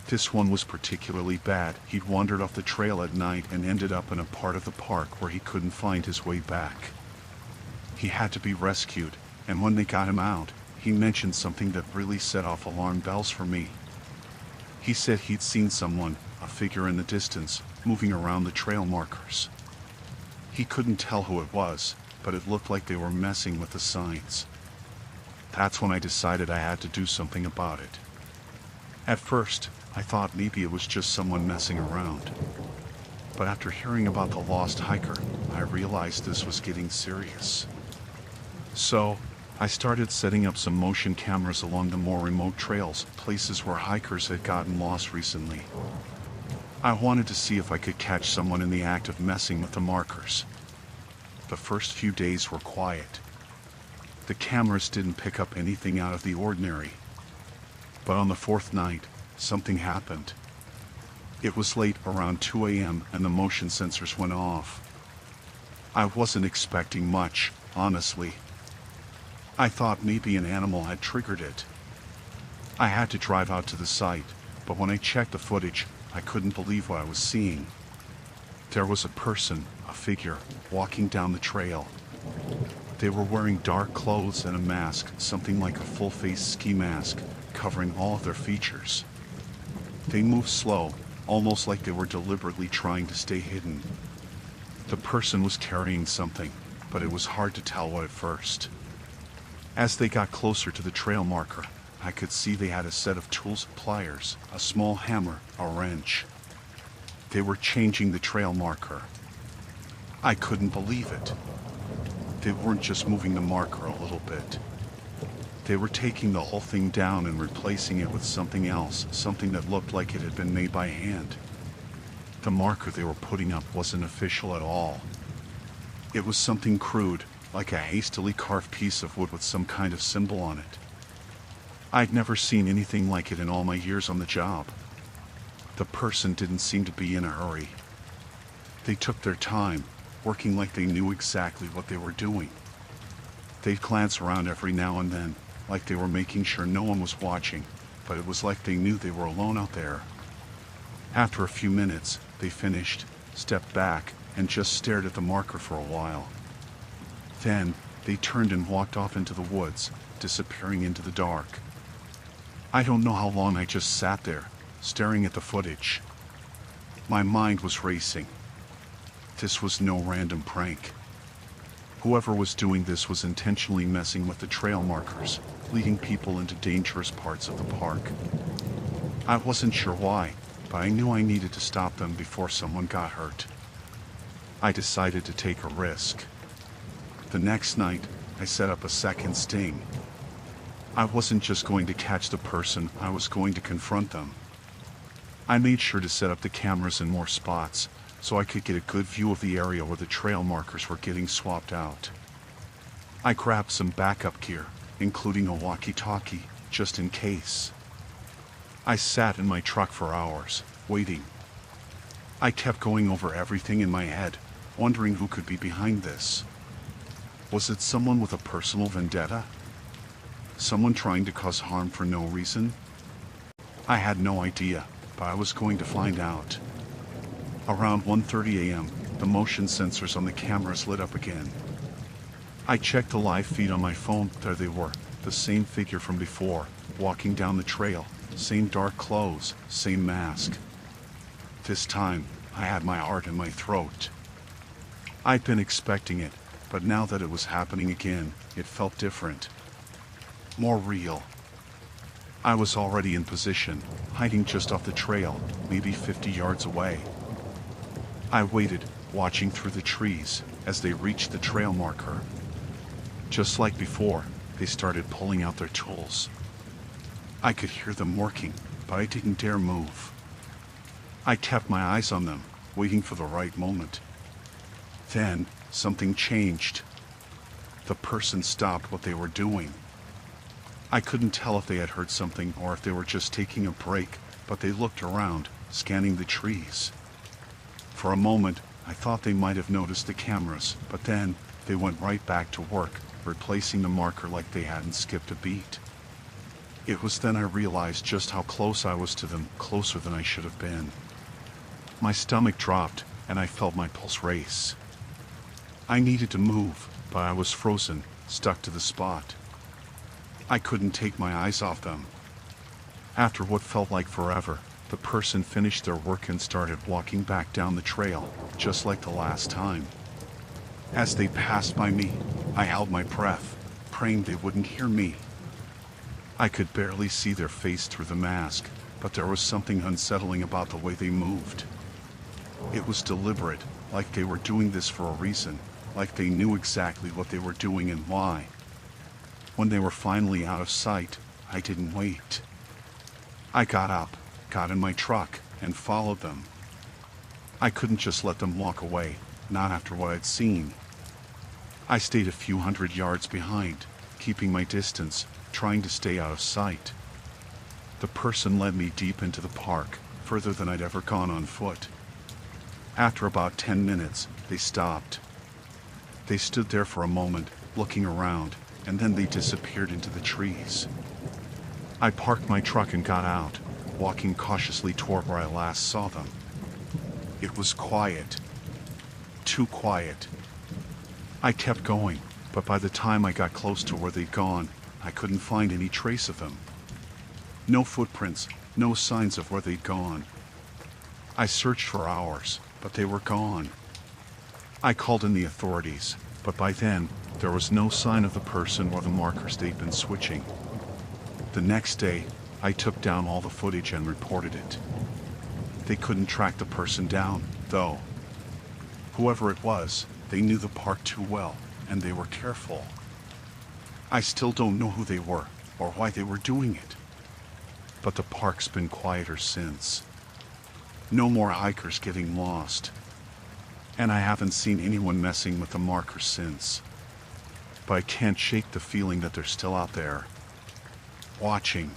This one was particularly bad. He'd wandered off the trail at night and ended up in a part of the park where he couldn't find his way back. He had to be rescued, and when they got him out, he mentioned something that really set off alarm bells for me. He said he'd seen someone, a figure in the distance, moving around the trail markers. He couldn't tell who it was, but it looked like they were messing with the signs. That's when I decided I had to do something about it. At first, I thought maybe it was just someone messing around. But after hearing about the lost hiker, I realized this was getting serious. So, I started setting up some motion cameras along the more remote trails, places where hikers had gotten lost recently. I wanted to see if I could catch someone in the act of messing with the markers. The first few days were quiet. The cameras didn't pick up anything out of the ordinary. But on the fourth night, something happened. It was late, around 2 a.m., and the motion sensors went off. I wasn't expecting much, honestly. I thought maybe an animal had triggered it. I had to drive out to the site, but when I checked the footage, I couldn't believe what I was seeing. There was a person, a figure, walking down the trail. They were wearing dark clothes and a mask, something like a full-face ski mask, covering all of their features. They moved slow, almost like they were deliberately trying to stay hidden. The person was carrying something, but it was hard to tell what at first. As they got closer to the trail marker, I could see they had a set of tools and pliers, a small hammer, a wrench. They were changing the trail marker. I couldn't believe it. They weren't just moving the marker a little bit. They were taking the whole thing down and replacing it with something else, something that looked like it had been made by hand. The marker they were putting up wasn't official at all. It was something crude, like a hastily carved piece of wood with some kind of symbol on it. I'd never seen anything like it in all my years on the job. The person didn't seem to be in a hurry. They took their time, working like they knew exactly what they were doing. They'd glance around every now and then, like they were making sure no one was watching, but it was like they knew they were alone out there. After a few minutes, they finished, stepped back, and just stared at the marker for a while. Then, they turned and walked off into the woods, disappearing into the dark. I don't know how long I just sat there, staring at the footage. My mind was racing. This was no random prank. Whoever was doing this was intentionally messing with the trail markers, leading people into dangerous parts of the park. I wasn't sure why, but I knew I needed to stop them before someone got hurt. I decided to take a risk. The next night, I set up a second sting. I wasn't just going to catch the person, I was going to confront them. I made sure to set up the cameras in more spots, so I could get a good view of the area where the trail markers were getting swapped out. I grabbed some backup gear, including a walkie-talkie, just in case. I sat in my truck for hours, waiting. I kept going over everything in my head, wondering who could be behind this. Was it someone with a personal vendetta? Someone trying to cause harm for no reason? I had no idea, but I was going to find out. Around 1:30 a.m., the motion sensors on the cameras lit up again. I checked the live feed on my phone. There they were, the same figure from before, walking down the trail, same dark clothes, same mask. This time, I had my heart in my throat. I'd been expecting it, but now that it was happening again, it felt different. More real. I was already in position, hiding just off the trail, maybe 50 yards away. I waited, watching through the trees, as they reached the trail marker. Just like before, they started pulling out their tools. I could hear them working, but I didn't dare move. I kept my eyes on them, waiting for the right moment. Then, something changed. The person stopped what they were doing. I couldn't tell if they had heard something or if they were just taking a break, but they looked around, scanning the trees. For a moment, I thought they might have noticed the cameras, but then, they went right back to work, replacing the marker like they hadn't skipped a beat. It was then I realized just how close I was to them, closer than I should have been. My stomach dropped, and I felt my pulse race. I needed to move, but I was frozen, stuck to the spot. I couldn't take my eyes off them. After what felt like forever, the person finished their work and started walking back down the trail, just like the last time. As they passed by me, I held my breath, praying they wouldn't hear me. I could barely see their face through the mask, but there was something unsettling about the way they moved. It was deliberate, like they were doing this for a reason, like they knew exactly what they were doing and why. When they were finally out of sight, I didn't wait. I got up, got in my truck, and followed them. I couldn't just let them walk away, not after what I'd seen. I stayed a few hundred yards behind, keeping my distance, trying to stay out of sight. The person led me deep into the park, further than I'd ever gone on foot. After about 10 minutes, they stopped. They stood there for a moment, looking around, and then they disappeared into the trees. I parked my truck and got out, walking cautiously toward where I last saw them. It was quiet. Too quiet. I kept going, but by the time I got close to where they'd gone, I couldn't find any trace of them. No footprints, no signs of where they'd gone. I searched for hours, but they were gone. I called in the authorities, but by then, there was no sign of the person or the markers they'd been switching. The next day, I took down all the footage and reported it. They couldn't track the person down, though. Whoever it was, they knew the park too well, and they were careful. I still don't know who they were, or why they were doing it. But the park's been quieter since. No more hikers getting lost. And I haven't seen anyone messing with the markers since. But I can't shake the feeling that they're still out there, watching.